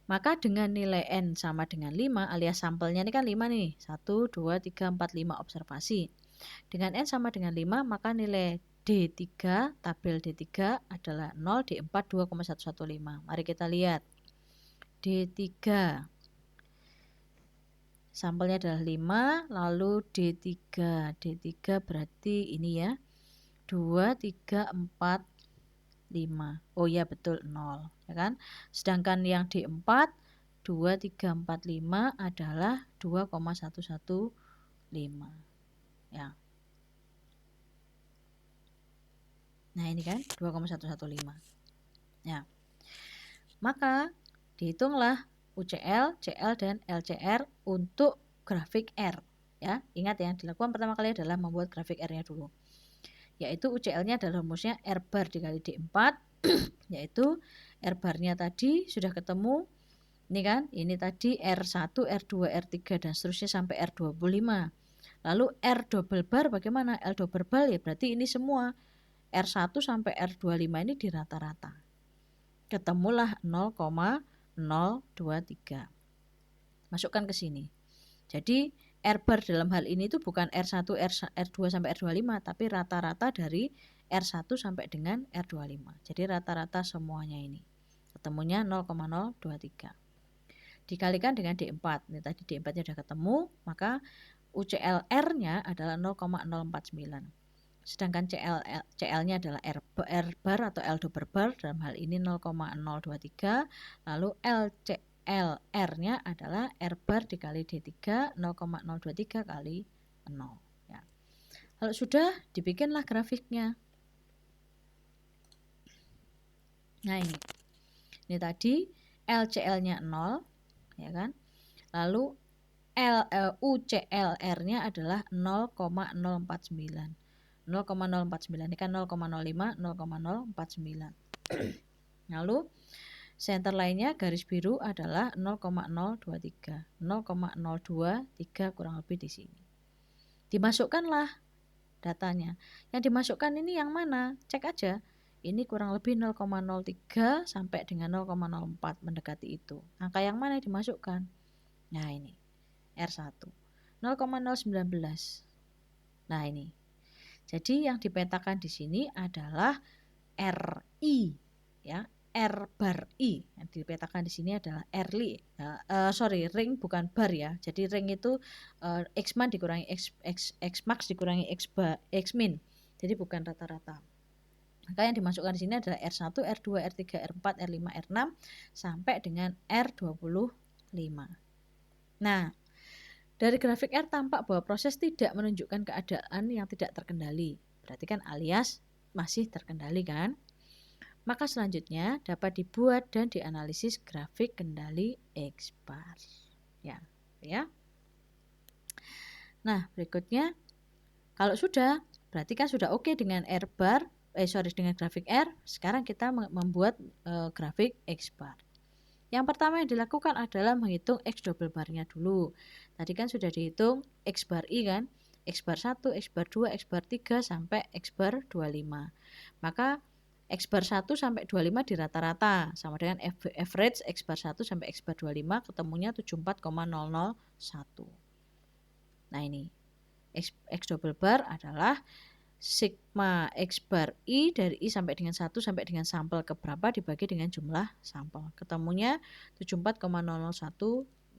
maka dengan nilai N sama dengan 5 alias sampelnya ini kan 5 nih. 1, 2, 3, 4, 5 observasi. Dengan N sama dengan 5 maka nilai D3, tabel D3 adalah 0, D4 2,115. Mari kita lihat. D3 sampelnya adalah 5, lalu D3. D3 berarti ini ya. 2, 3, 4, 5. Oh ya betul 0, ya kan? Sedangkan yang D4 2, 3, 4, 5 adalah 2,115. Ya. Nah ini kan 2,115. Ya. Maka dihitunglah UCL, CL dan LCR untuk grafik R. Ya, ingat yang dilakukan pertama kali adalah membuat grafik R-nya dulu. Yaitu UCL-nya adalah rumusnya R bar dikali D4, yaitu R barnya tadi sudah ketemu. Ini kan, ini tadi R1, R2, R3 dan seterusnya sampai R25. Lalu R double bar bagaimana? L double bar ya berarti ini semua R1 sampai R25 ini di rata-rata. Ketemulah 0,023. Masukkan ke sini. Jadi R bar dalam hal ini itu bukan R1, R2 sampai R25 tapi rata-rata dari R1 sampai dengan R25. Jadi rata-rata semuanya ini. Ketemunya 0,023. Dikalikan dengan D4. Ini tadi D4-nya sudah ketemu, maka UCL-R-nya adalah 0,049. Sedangkan CL-nya adalah R bar atau L double bar, dalam hal ini 0,023. Lalu LR-nya adalah R bar dikali D3, 0,023 kali 0. Ya. Kalau sudah, dibikinlah grafiknya. Nah ini tadi LCL-nya 0, ya kan? Lalu UCLR-nya adalah 0,049. 0,049 ini kan 0,05, 0,049. Lalu center lainnya garis biru adalah 0,023. 0,023 kurang lebih di sini. Dimasukkanlah datanya. Yang dimasukkan ini yang mana? Cek aja. Ini kurang lebih 0,03 sampai dengan 0,04 mendekati itu. Angka yang mana yang dimasukkan? Nah ini R1 0,019. Nah ini. Jadi yang dipetakan di sini adalah RI, ya, R bar I. Yang dipetakan di sini adalah RI. Ring bukan bar ya. Jadi ring itu X man dikurangi X max dikurangi X min. Jadi bukan rata-rata. Maka yang dimasukkan di sini adalah R1, R2, R3, R4, R5, R6 sampai dengan R25. Nah, dari grafik R tampak bahwa proses tidak menunjukkan keadaan yang tidak terkendali. Berarti kan alias masih terkendali kan? Maka selanjutnya dapat dibuat dan dianalisis grafik kendali X bar. Ya. Nah, berikutnya kalau sudah, berarti kan sudah oke dengan dengan grafik R. Sekarang kita membuat grafik X bar. Yang pertama yang dilakukan adalah menghitung X double bar-nya dulu. Tadi kan sudah dihitung X bar I kan, X bar 1, X bar 2, X bar 3 sampai X bar 25. Maka X bar 1 sampai 25 di rata-rata sama dengan average X bar 1 sampai X bar 25 ketemunya 74,001. Nah ini X double bar adalah sigma X bar I dari I sampai dengan 1 sampai dengan sampel keberapa dibagi dengan jumlah sampel. Ketemunya 74,001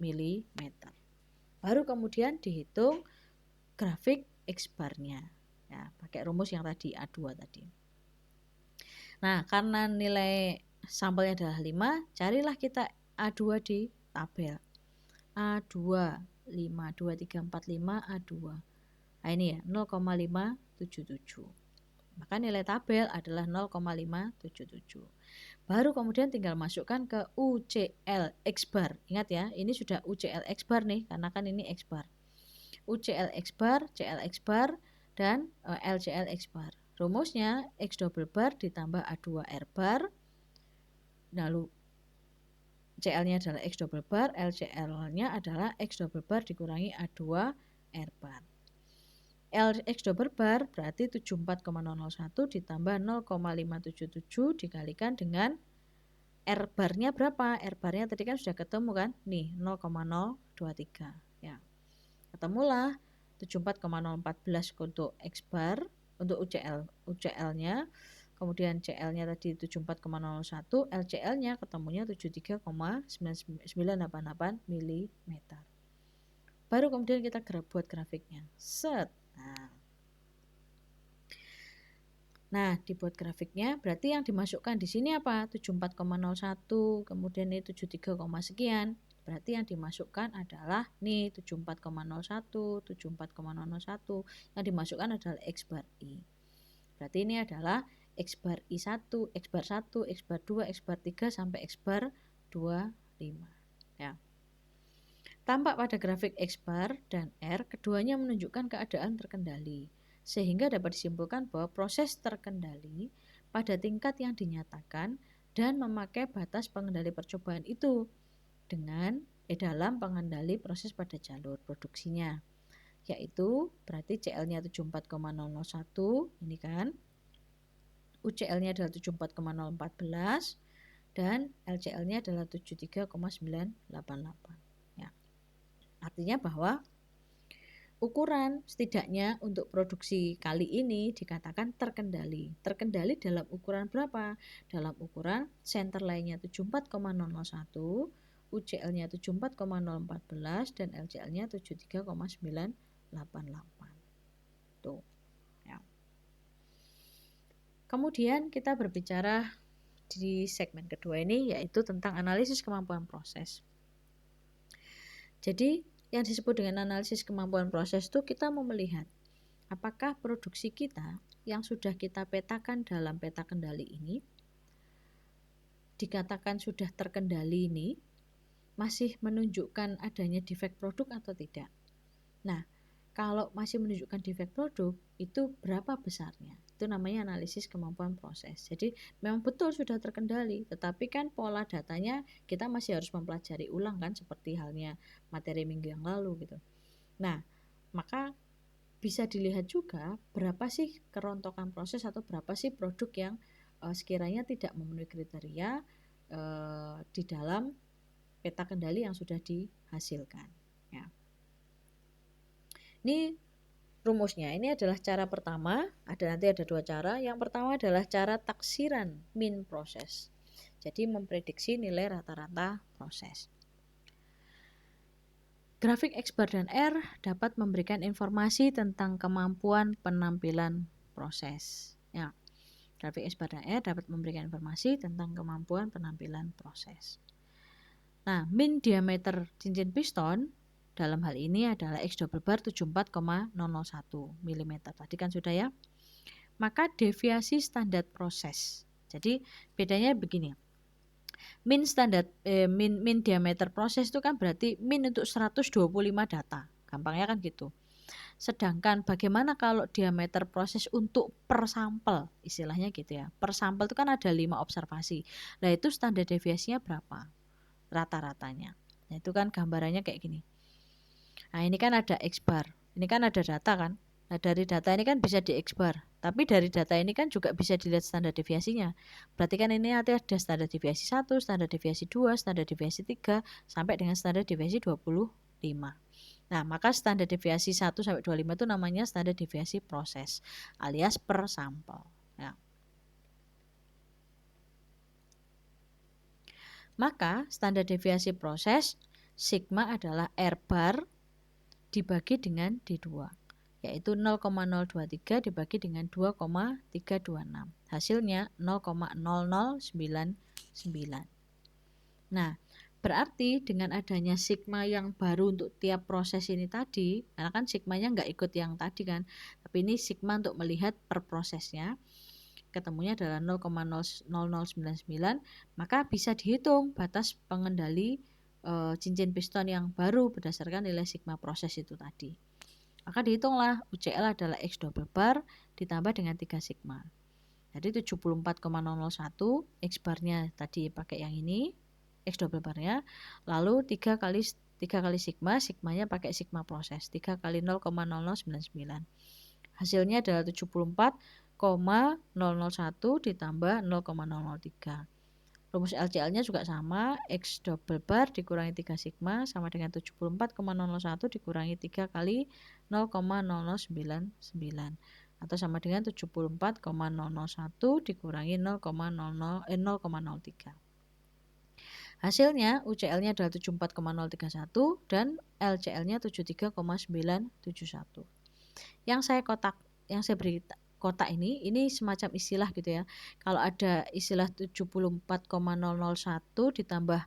mm. Baru kemudian dihitung grafik X barnya. Ya, pakai rumus yang tadi A2 tadi. Nah, karena nilai sampelnya adalah 5, carilah kita A2 di tabel. A2 5 2 3 4 5 A2. Nah, ini ya 0,577. Maka nilai tabel adalah 0,577. Baru kemudian tinggal masukkan ke UCL X bar. Ingat ya, ini sudah UCL X bar nih karena kan ini X bar. UCL X bar, CL X bar dan LCL X bar. Rumusnya X double bar ditambah A2 R bar. Lalu CL-nya adalah X double bar, LCL-nya adalah X double bar dikurangi A2 R bar. X double bar berarti 74,001 ditambah 0,577 dikalikan dengan R barnya berapa? R barnya tadi kan sudah ketemu kan? Nih 0,023 ya. Ketemulah 74,014 untuk X bar untuk UCL-nya. Kemudian CL-nya tadi 74,001, LCL-nya ketemunya 73,9988 mm. Baru kemudian kita buat grafiknya. Set. Nah, dibuat grafiknya berarti yang dimasukkan di sini apa? 74,01, kemudian ini 73, sekian. Berarti yang dimasukkan adalah nih 74,01, 74,001. Yang dimasukkan adalah X bar I. Berarti ini adalah X bar I1, X bar 1, X bar 2, X bar 3 sampai X bar 25. Ya. Tampak pada grafik X bar dan R, keduanya menunjukkan keadaan terkendali. Sehingga dapat disimpulkan bahwa proses terkendali pada tingkat yang dinyatakan dan memakai batas pengendali percobaan itu dalam pengendali proses pada jalur produksinya, yaitu berarti CL-nya 74,001 ini kan, UCL-nya adalah 74,014 dan LCL-nya adalah 73,988 ya. Artinya bahwa ukuran setidaknya untuk produksi kali ini dikatakan terkendali. Terkendali dalam ukuran berapa? Dalam ukuran center line-nya 74,001, UCL-nya 74,014 dan LCL-nya 73,988. Tuh. Ya. Kemudian kita berbicara di segmen kedua ini yaitu tentang analisis kemampuan proses. Jadi yang disebut dengan analisis kemampuan proses itu kita mau melihat apakah produksi kita yang sudah kita petakan dalam peta kendali ini dikatakan sudah terkendali ini masih menunjukkan adanya defek produk atau tidak. Nah, kalau masih menunjukkan defek produk itu berapa besarnya? Itu namanya analisis kemampuan proses. Jadi memang betul sudah terkendali, tetapi kan pola datanya kita masih harus mempelajari ulang kan, seperti halnya materi minggu yang lalu gitu. Nah, maka bisa dilihat juga berapa sih kerontokan proses atau berapa sih produk yang sekiranya tidak memenuhi kriteria di dalam peta kendali yang sudah dihasilkan. Ya. Ini rumusnya, ini adalah cara pertama, nanti ada dua cara. Yang pertama adalah cara taksiran min proses. Jadi memprediksi nilai rata-rata proses. Grafik X bar dan R dapat memberikan informasi tentang kemampuan penampilan proses. Ya. Grafik X bar dan R dapat memberikan informasi tentang kemampuan penampilan proses. Nah, min diameter cincin piston dalam hal ini adalah X double bar 74,001 mm. Tadi kan sudah ya. Maka deviasi standar proses. Jadi bedanya begini. Min standar min diameter proses itu kan berarti min untuk 125 data. Gampangnya kan gitu. Sedangkan bagaimana kalau diameter proses untuk per sampel, istilahnya gitu ya. Per sampel itu kan ada 5 observasi. Nah, itu standar deviasinya berapa? Rata-ratanya. Nah, itu kan gambarannya kayak gini. Nah, ini kan ada X bar. Ini kan ada data kan. Nah, dari data ini kan bisa di X bar. Tapi dari data ini kan juga bisa dilihat standar deviasinya. Berarti kan ini nanti ada standar deviasi 1, standar deviasi 2, standar deviasi 3, sampai dengan standar deviasi 25. Nah, maka standar deviasi 1 sampai 25 itu namanya standar deviasi proses alias per sampel. Ya. Maka standar deviasi proses sigma adalah R bar dibagi dengan D2, yaitu 0,023 dibagi dengan 2,326. Hasilnya 0,0099. Nah, berarti dengan adanya sigma yang baru untuk tiap proses ini tadi, karena kan sigmanya nggak ikut yang tadi kan, tapi ini sigma untuk melihat per prosesnya, ketemunya adalah 0,0099, maka bisa dihitung batas pengendali cincin piston yang baru berdasarkan nilai sigma proses itu tadi. Maka dihitunglah UCL adalah X double bar ditambah dengan 3 sigma. Jadi 74,001, X barnya tadi pakai yang ini, X double barnya, lalu 3 kali sigma, sigmanya pakai sigma proses, 3 kali 0,0099. Hasilnya adalah 74,001 ditambah 0,003. Rumus LCL-nya juga sama, X double bar dikurangi 3 sigma sama dengan 74,001 dikurangi 3 kali 0,0099 atau sama dengan 74,001 dikurangi 0,03. Hasilnya UCL-nya adalah 74,031 dan LCL-nya 73,971. Yang saya beri kotak ini semacam istilah gitu ya. Kalau ada istilah 74,001 ditambah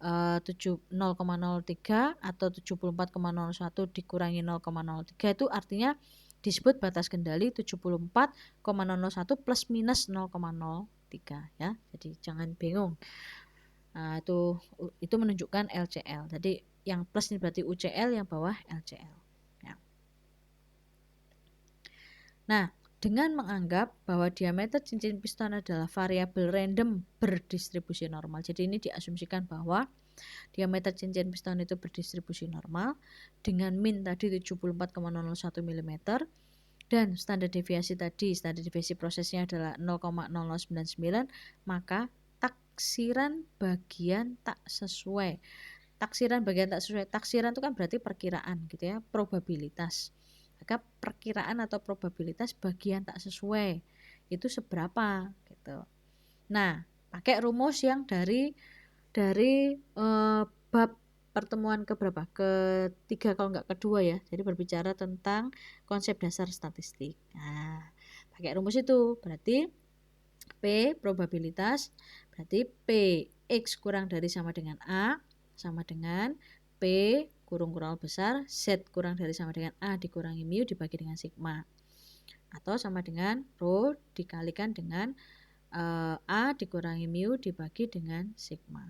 0,03 atau 74,01 dikurangi 0,03 itu artinya disebut batas kendali 74,001 plus minus 0,03 ya. Jadi jangan bingung. Nah, itu menunjukkan LCL. Jadi yang plus ini berarti UCL, yang bawah LCL. Ya. Nah, dengan menganggap bahwa diameter cincin piston adalah variabel random berdistribusi normal. Jadi ini diasumsikan bahwa diameter cincin piston itu berdistribusi normal dengan min tadi 74,001 mm dan standar deviasi prosesnya adalah 0,0099, maka taksiran bagian tak sesuai. Taksiran itu kan berarti perkiraan gitu ya, probabilitas. Maka perkiraan atau probabilitas bagian tak sesuai itu seberapa gitu. Nah, pakai rumus yang dari bab pertemuan keberapa? Ketiga kalau nggak kedua ya. Jadi berbicara tentang konsep dasar statistik. Nah, pakai rumus itu berarti P probabilitas berarti P X kurang dari sama dengan A sama dengan P kurung besar Z kurang dari sama dengan A dikurangi mu dibagi dengan sigma, atau sama dengan rho dikalikan dengan A dikurangi mu dibagi dengan sigma.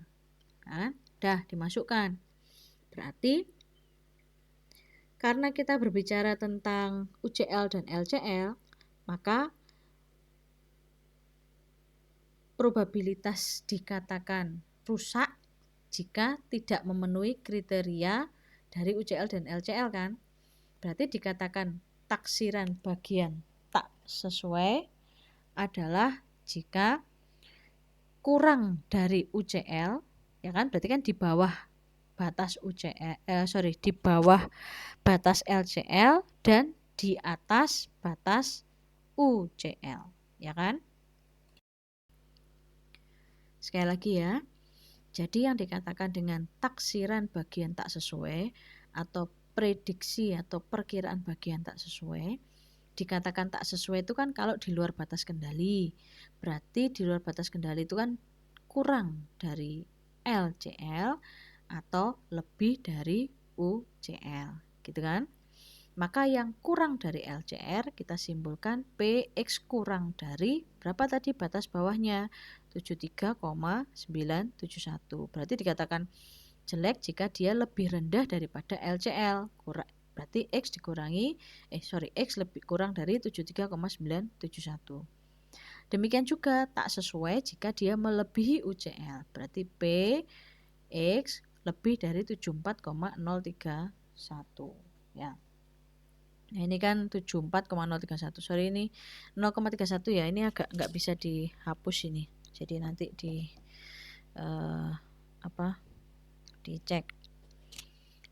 Nah, dah dimasukkan. Berarti karena kita berbicara tentang UCL dan LCL, maka probabilitas dikatakan rusak jika tidak memenuhi kriteria dari UCL dan LCL kan. Berarti dikatakan taksiran bagian tak sesuai adalah jika kurang dari UCL, ya kan? Berarti kan di bawah batas di bawah batas LCL dan di atas batas UCL, ya kan? Sekali lagi ya. Jadi yang dikatakan dengan taksiran bagian tak sesuai atau prediksi atau perkiraan bagian tak sesuai, dikatakan tak sesuai itu kan kalau di luar batas kendali. Berarti di luar batas kendali itu kan kurang dari LCL atau lebih dari UCL, gitu kan? Maka yang kurang dari LCR kita simpulkan PX kurang dari berapa tadi batas bawahnya? 73,971. Berarti dikatakan jelek jika dia lebih rendah daripada LCL. Berarti X lebih kurang dari 73,971. Demikian juga tak sesuai jika dia melebihi UCL. Berarti P X lebih dari 74,031 ya. Nah, ini kan 74,031. Sorry, ini 0,31 ya. Ini agak nggak bisa dihapus ini. Jadi nanti dicek.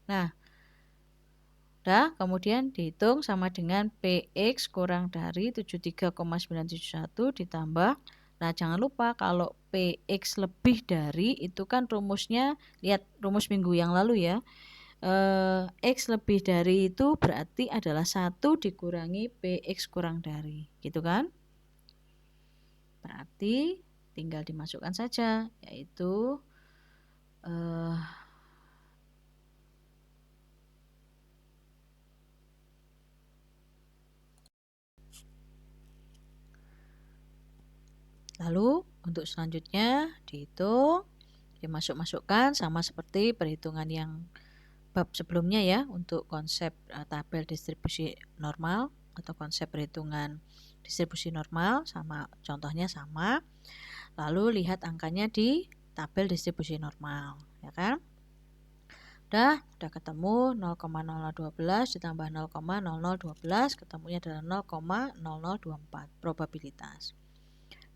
Nah, kemudian dihitung sama dengan PX kurang dari 73,971 ditambah. Nah, jangan lupa kalau PX lebih dari itu kan rumusnya, lihat rumus minggu yang lalu ya. X lebih dari itu berarti adalah 1 dikurangi PX kurang dari, gitu kan? Berarti tinggal dimasukkan saja, yaitu lalu untuk selanjutnya dihitung, dimasukkan sama seperti perhitungan yang bab sebelumnya ya, untuk konsep tabel distribusi normal atau konsep perhitungan distribusi normal, sama contohnya sama. Lalu lihat angkanya di tabel distribusi normal, ya kan? Udah ketemu 0,0012 ditambah 0,0012 ketemunya adalah 0,0024 probabilitas.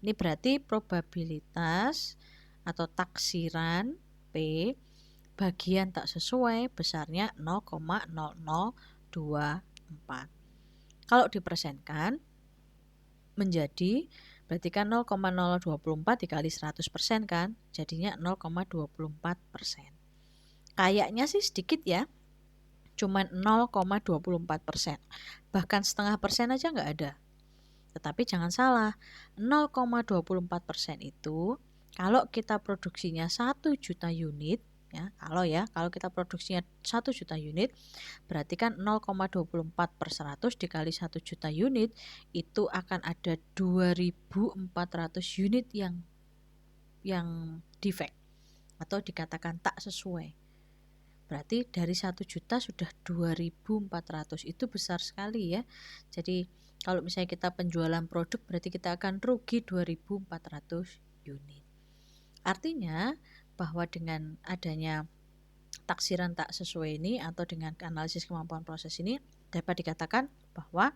Ini berarti probabilitas atau taksiran P bagian tak sesuai besarnya 0,0024. Kalau dipersenkan menjadi, berarti kan 0,0024 dikali 100% kan, jadinya 0,24%. Kayaknya sih sedikit ya, cuman 0,24%. Bahkan setengah persen aja nggak ada. Tetapi jangan salah, 0,24% itu kalau kita produksinya 1 juta unit, ya, kalau kita produksinya 1 juta unit, berarti kan 0,24/100 dikali 1 juta unit itu akan ada 2.400 unit yang defect atau dikatakan tak sesuai. Berarti dari 1 juta sudah 2.400, itu besar sekali ya. Jadi kalau misalnya kita penjualan produk berarti kita akan rugi 2.400 unit. Artinya bahwa dengan adanya taksiran tak sesuai ini atau dengan analisis kemampuan proses ini dapat dikatakan bahwa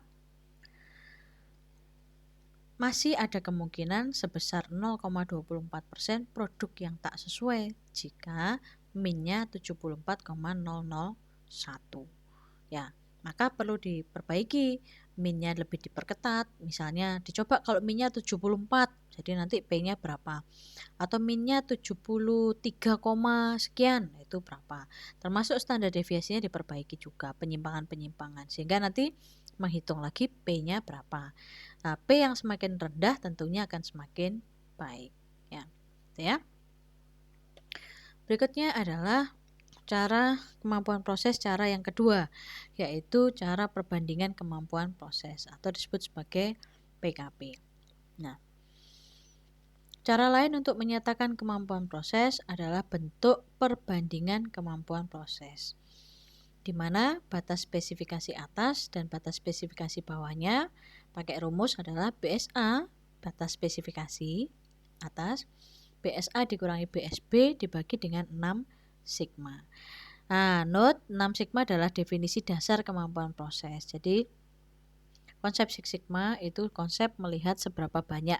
masih ada kemungkinan sebesar 0,24% produk yang tak sesuai jika min-nya 74,001 ya. Maka perlu diperbaiki, min-nya lebih diperketat, misalnya dicoba kalau min-nya 74, jadi nanti P-nya berapa, atau min-nya 73, sekian, itu berapa. Termasuk standar deviasinya diperbaiki juga, penyimpangan-penyimpangan, sehingga nanti menghitung lagi P-nya berapa. Nah, P yang semakin rendah tentunya akan semakin baik ya. Gitu ya. Berikutnya adalah cara kemampuan proses, cara yang kedua, yaitu cara perbandingan kemampuan proses atau disebut sebagai PKP. Nah, cara lain untuk menyatakan kemampuan proses adalah bentuk perbandingan kemampuan proses, di mana batas spesifikasi atas dan batas spesifikasi bawahnya pakai rumus adalah BSA, batas spesifikasi atas, BSA dikurangi BSB dibagi dengan 6 sigma. Nah, note 6 sigma adalah definisi dasar kemampuan proses. Jadi konsep Six Sigma itu konsep melihat seberapa banyak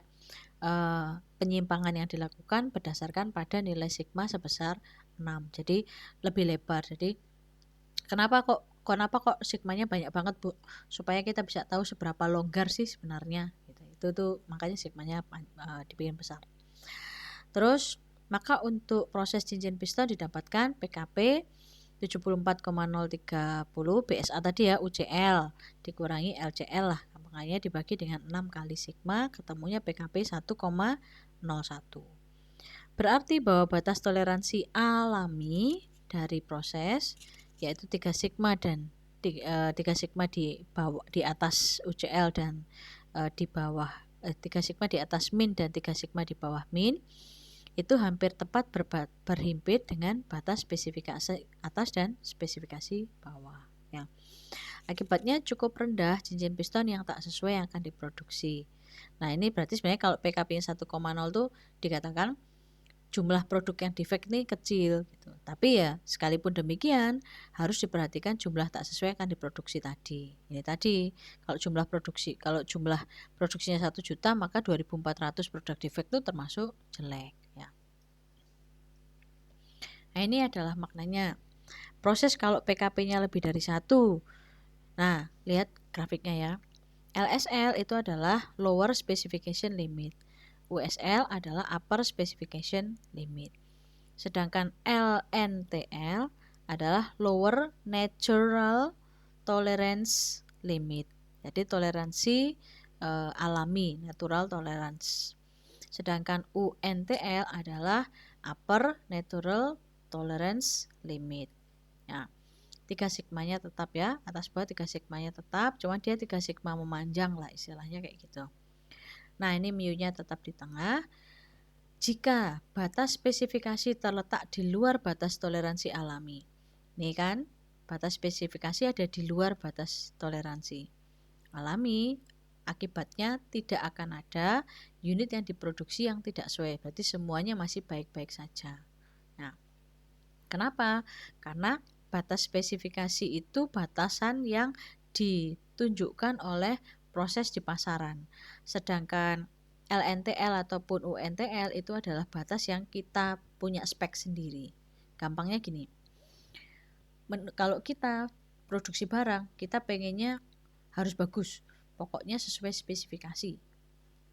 penyimpangan yang dilakukan berdasarkan pada nilai sigma sebesar 6. Jadi lebih lebar. Jadi kenapa kok sigmanya banyak banget, Bu? Supaya kita bisa tahu seberapa longgar sih sebenarnya gitu. Itu tuh makanya sigmanya dibikin besar. Terus maka untuk proses cincin piston didapatkan PKP 74,030, BSA tadi ya UCL dikurangi LCL lah, makanya dibagi dengan 6 kali sigma, ketemunya PKP 1,01. Berarti bahwa batas toleransi alami dari proses yaitu 3 sigma dan 3 sigma di atas UCL dan di bawah 3 sigma di atas min dan 3 sigma di bawah min, itu hampir tepat berhimpit dengan batas spesifikasi atas dan spesifikasi bawah. Ya. Akibatnya cukup rendah cincin piston yang tak sesuai yang akan diproduksi. Nah, ini berarti sebenarnya kalau PKP-nya 1,0 tuh dikatakan jumlah produk yang defect ini kecil gitu. Tapi ya sekalipun demikian harus diperhatikan jumlah tak sesuai yang akan diproduksi tadi. Ini tadi kalau jumlah produksinya 1 juta maka 2.400 produk defect itu termasuk jelek ya. Nah, ini adalah maknanya. Proses kalau PKP-nya lebih dari 1. Nah, lihat grafiknya ya. LSL itu adalah lower specification limit. USL adalah upper specification limit. Sedangkan LNTL adalah lower natural tolerance limit. Jadi toleransi alami, natural tolerance. Sedangkan UNTL adalah upper natural tolerance limit. Nah, 3 sigmanya tetap ya, atas bawah 3 sigmanya tetap, cuman dia 3 sigma memanjang lah istilahnya kayak gitu. Nah, ini mu-nya tetap di tengah. Jika batas spesifikasi terletak di luar batas toleransi alami. Nih kan, batas spesifikasi ada di luar batas toleransi alami, akibatnya tidak akan ada unit yang diproduksi yang tidak sesuai. Berarti semuanya masih baik-baik saja. Nah, kenapa? Karena batas spesifikasi itu batasan yang ditunjukkan oleh proses di pasaran. Sedangkan LNTL ataupun UNTL itu adalah batas yang kita punya spek sendiri. Gampangnya gini, kalau kita produksi barang, kita pengennya harus bagus, pokoknya sesuai spesifikasi.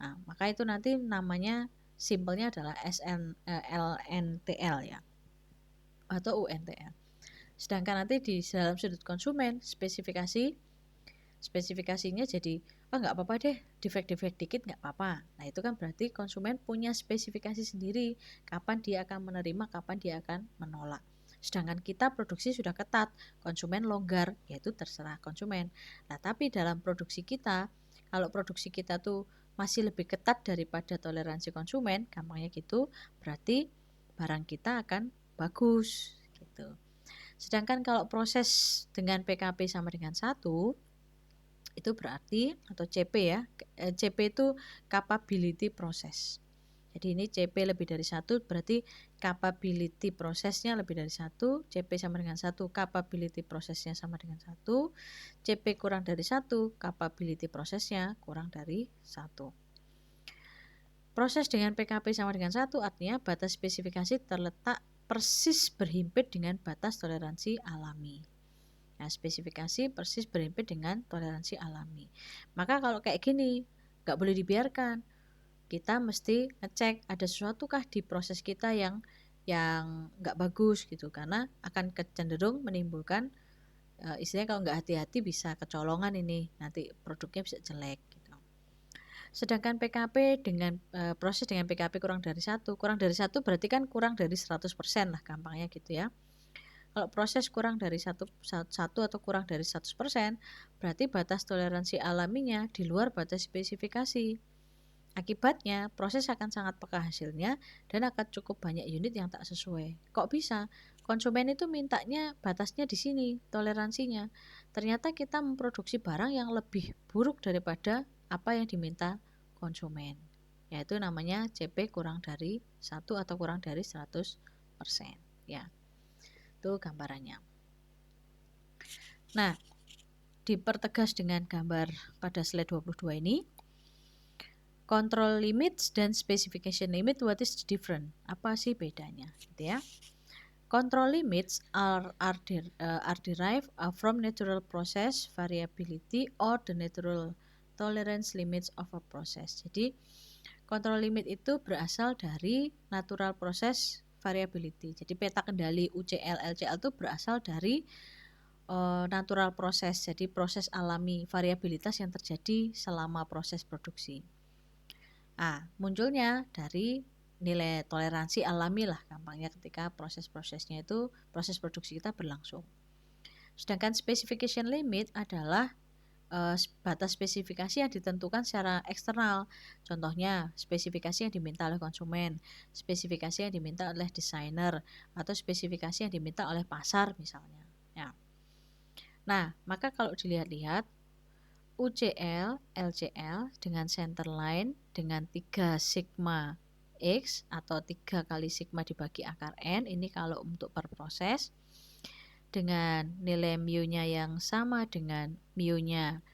Nah, maka itu nanti namanya simpelnya adalah LNTL ya, atau UNTL. Sedangkan nanti di dalam sudut konsumen spesifikasinya jadi nggak apa-apa deh, defect dikit nggak apa-apa. Nah, itu kan berarti konsumen punya spesifikasi sendiri kapan dia akan menerima, kapan dia akan menolak. Sedangkan kita produksi sudah ketat, konsumen longgar, yaitu terserah konsumen. Nah, tapi dalam produksi kita, kalau produksi kita tuh masih lebih ketat daripada toleransi konsumen, gampangnya gitu, berarti barang kita akan bagus gitu. Sedangkan kalau proses dengan PKP sama dengan 1, itu berarti, atau CP ya, CP itu capability process. Jadi ini CP lebih dari 1 berarti capability prosesnya lebih dari 1, CP sama dengan 1, capability prosesnya sama dengan 1, CP kurang dari 1, capability prosesnya kurang dari 1. Proses dengan PKP sama dengan 1 artinya batas spesifikasi terletak persis berhimpit dengan batas toleransi alami. Nah, spesifikasi persis berhimpit dengan toleransi alami. Maka kalau kayak gini, nggak boleh dibiarkan. Kita mesti ngecek ada sesuatu kah di proses kita yang nggak bagus gitu, karena akan cenderung menimbulkan istilahnya kalau nggak hati-hati bisa kecolongan ini, nanti produknya bisa jelek gitu. Sedangkan PKP dengan proses dengan PKP kurang dari 1 berarti kan kurang dari 100% lah gampangnya gitu ya. Kalau proses kurang dari 1 atau kurang dari 100%, berarti batas toleransi alaminya di luar batas spesifikasi. Akibatnya, proses akan sangat peka hasilnya dan akan cukup banyak unit yang tak sesuai. Kok bisa? Konsumen itu mintanya batasnya di sini, toleransinya. Ternyata kita memproduksi barang yang lebih buruk daripada apa yang diminta konsumen. Yaitu namanya CP kurang dari 1 atau kurang dari 100%. Ya. Itu gambarannya. Nah, dipertegas dengan gambar pada slide 22 ini. Control limits dan specification limit, what is the difference? Apa sih bedanya? Gitu ya. Control limits are derived from natural process variability or the natural tolerance limits of a process. Jadi, control limit itu berasal dari natural process variability. Jadi peta kendali UCL, LCL itu berasal dari natural process, jadi proses alami, variabilitas yang terjadi selama proses produksi. Munculnya dari nilai toleransi alami lah gampangnya ketika proses-prosesnya itu, proses produksi kita berlangsung. Sedangkan specification limit adalah batas spesifikasi yang ditentukan secara eksternal. Contohnya, spesifikasi yang diminta oleh konsumen, spesifikasi yang diminta oleh desainer, atau spesifikasi yang diminta oleh pasar misalnya. Ya. Nah, maka kalau dilihat-lihat, UCL, LCL dengan center line dengan 3 sigma X atau 3 kali sigma dibagi akar N, ini kalau untuk per proses, dengan nilai mu-nya yang sama dengan mu-nya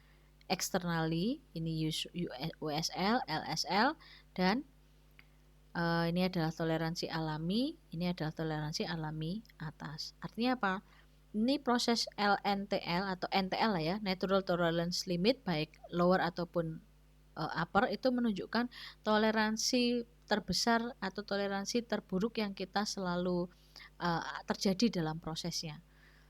externally, ini USL, LSL, dan ini adalah toleransi alami, ini adalah toleransi alami atas. Artinya apa? Ini proses LNTL atau NTL lah ya, Natural Tolerance Limit, baik lower ataupun upper, itu menunjukkan toleransi terbesar atau toleransi terburuk yang kita selalu terjadi dalam prosesnya.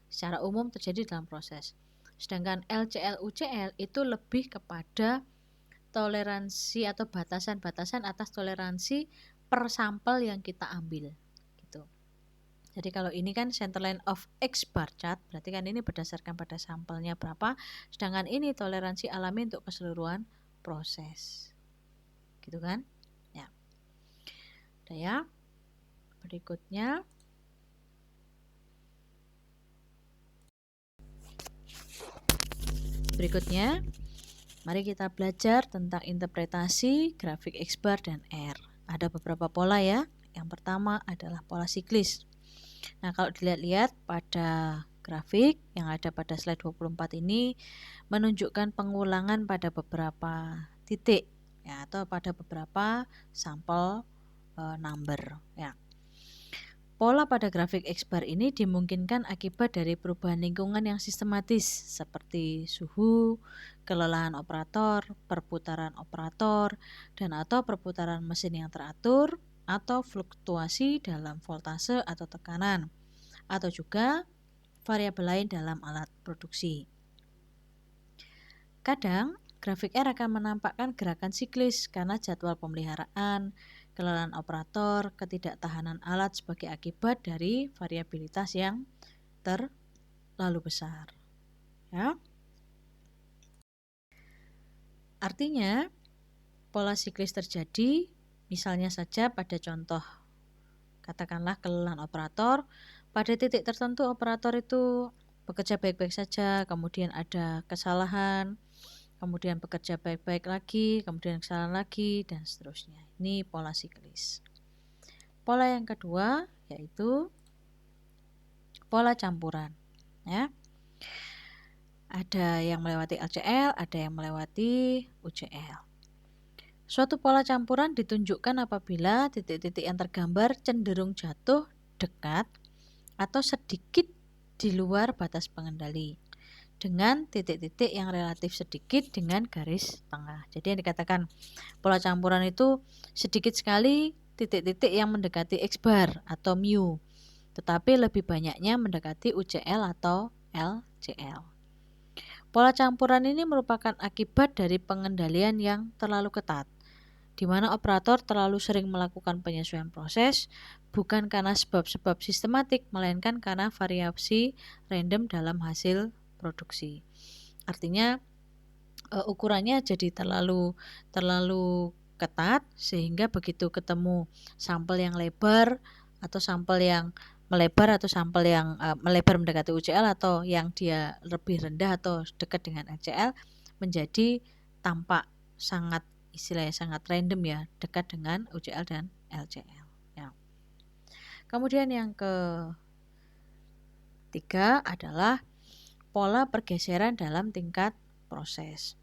Secara umum terjadi dalam proses. Sedangkan LCL UCL itu lebih kepada toleransi atau batasan-batasan atas toleransi per sampel yang kita ambil gitu. Jadi kalau ini kan center line of X bar chart, berarti kan ini berdasarkan pada sampelnya berapa, sedangkan ini toleransi alami untuk keseluruhan proses. Gitu kan? Ya. Udah ya. Berikutnya mari kita belajar tentang interpretasi grafik X bar dan R. Ada beberapa pola ya. Yang pertama adalah pola siklis. Nah, kalau dilihat-lihat pada grafik yang ada pada slide 24 ini menunjukkan pengulangan pada beberapa titik ya, atau pada beberapa sampel number ya. Pola pada grafik X bar ini dimungkinkan akibat dari perubahan lingkungan yang sistematis seperti suhu, kelelahan operator, perputaran operator, dan atau perputaran mesin yang teratur, atau fluktuasi dalam voltase atau tekanan, atau juga variabel lain dalam alat produksi. Kadang grafik R akan menampakkan gerakan siklis karena jadwal pemeliharaan, kelelahan operator, ketidaktahanan alat sebagai akibat dari variabilitas yang terlalu besar. Ya. Artinya, pola siklis terjadi, misalnya saja pada contoh, katakanlah kelelahan operator, pada titik tertentu operator itu bekerja baik-baik saja, kemudian ada kesalahan, kemudian bekerja baik-baik lagi, kemudian kesalahan lagi, dan seterusnya. Ini pola siklis. Pola yang kedua yaitu pola campuran. Ya. Ada yang melewati LCL, ada yang melewati UCL. Suatu pola campuran ditunjukkan apabila titik-titik yang tergambar cenderung jatuh dekat atau sedikit di luar batas pengendali, dengan titik-titik yang relatif sedikit dengan garis tengah. Jadi yang dikatakan pola campuran itu sedikit sekali titik-titik yang mendekati X bar atau mu, tetapi lebih banyaknya mendekati UCL atau LCL. Pola campuran ini merupakan akibat dari pengendalian yang terlalu ketat, di mana operator terlalu sering melakukan penyesuaian proses, bukan karena sebab-sebab sistematik, melainkan karena variasi random dalam hasil produksi. Artinya ukurannya jadi terlalu ketat, sehingga begitu ketemu sampel yang lebar atau sampel yang melebar atau sampel yang melebar mendekati UCL atau yang dia lebih rendah atau dekat dengan LCL, menjadi tampak istilahnya sangat random ya, dekat dengan UCL dan LCL ya. Kemudian yang ketiga adalah pola pergeseran dalam tingkat proses.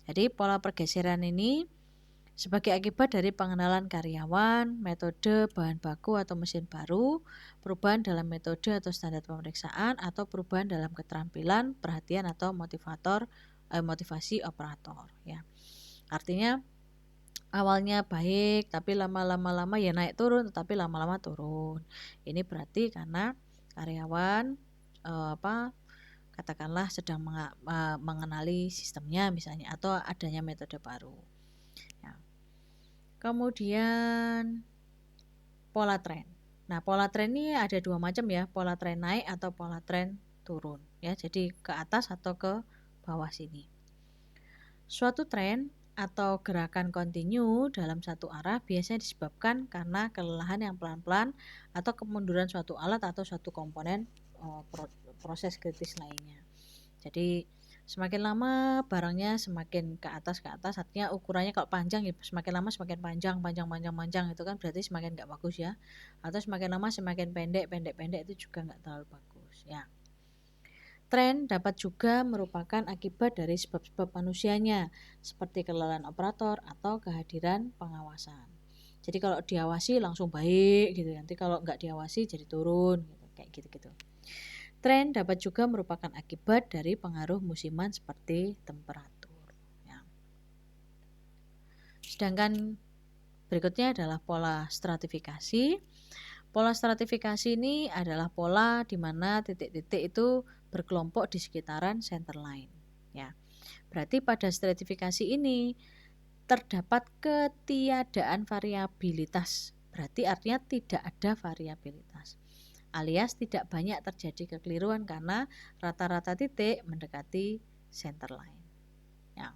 Jadi pola pergeseran ini sebagai akibat dari pengenalan karyawan, metode, bahan baku atau mesin baru, perubahan dalam metode atau standar pemeriksaan, atau perubahan dalam keterampilan, perhatian atau motivasi operator ya. Artinya awalnya baik tapi lama-lama ya naik turun, tetapi lama-lama turun. Ini berarti karena karyawan katakanlah sedang mengenali sistemnya misalnya, atau adanya metode baru ya. Kemudian pola tren. Nah, pola tren ini ada dua macam ya, pola tren naik atau pola tren turun ya. Jadi ke atas atau ke bawah sini. Suatu tren atau gerakan kontinu dalam satu arah biasanya disebabkan karena kelelahan yang pelan-pelan atau kemunduran suatu alat atau suatu komponen proses kritis lainnya. Jadi semakin lama barangnya semakin ke atas, artinya ukurannya kalau panjang ya semakin lama semakin panjang itu kan berarti semakin nggak bagus ya. Atau semakin lama semakin pendek itu juga nggak terlalu bagus ya. Tren dapat juga merupakan akibat dari sebab-sebab manusianya, seperti kelelahan operator atau kehadiran pengawasan. Jadi kalau diawasi langsung baik gitu, nanti kalau nggak diawasi jadi turun gitu, kayak gitu-gitu. Tren dapat juga merupakan akibat dari pengaruh musiman seperti temperatur. Ya. Sedangkan berikutnya adalah pola stratifikasi. Pola stratifikasi ini adalah pola di mana titik-titik itu berkelompok di sekitaran center line. Ya, berarti pada stratifikasi ini terdapat ketiadaan variabilitas. Berarti artinya tidak ada variabilitas. Alias tidak banyak terjadi kekeliruan karena rata-rata titik mendekati center line. Ya.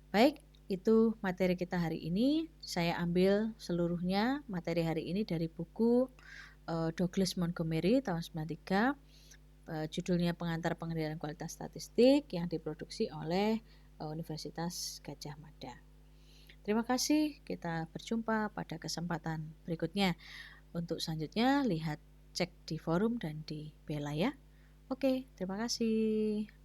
Baik, itu materi kita hari ini. Saya ambil seluruhnya materi hari ini dari buku Douglas Montgomery tahun 93. Judulnya Pengantar Pengendalian Kualitas Statistik yang diproduksi oleh Universitas Gadjah Mada. Terima kasih, kita berjumpa pada kesempatan berikutnya. Untuk selanjutnya, cek di forum dan di Bella ya. Oke, terima kasih.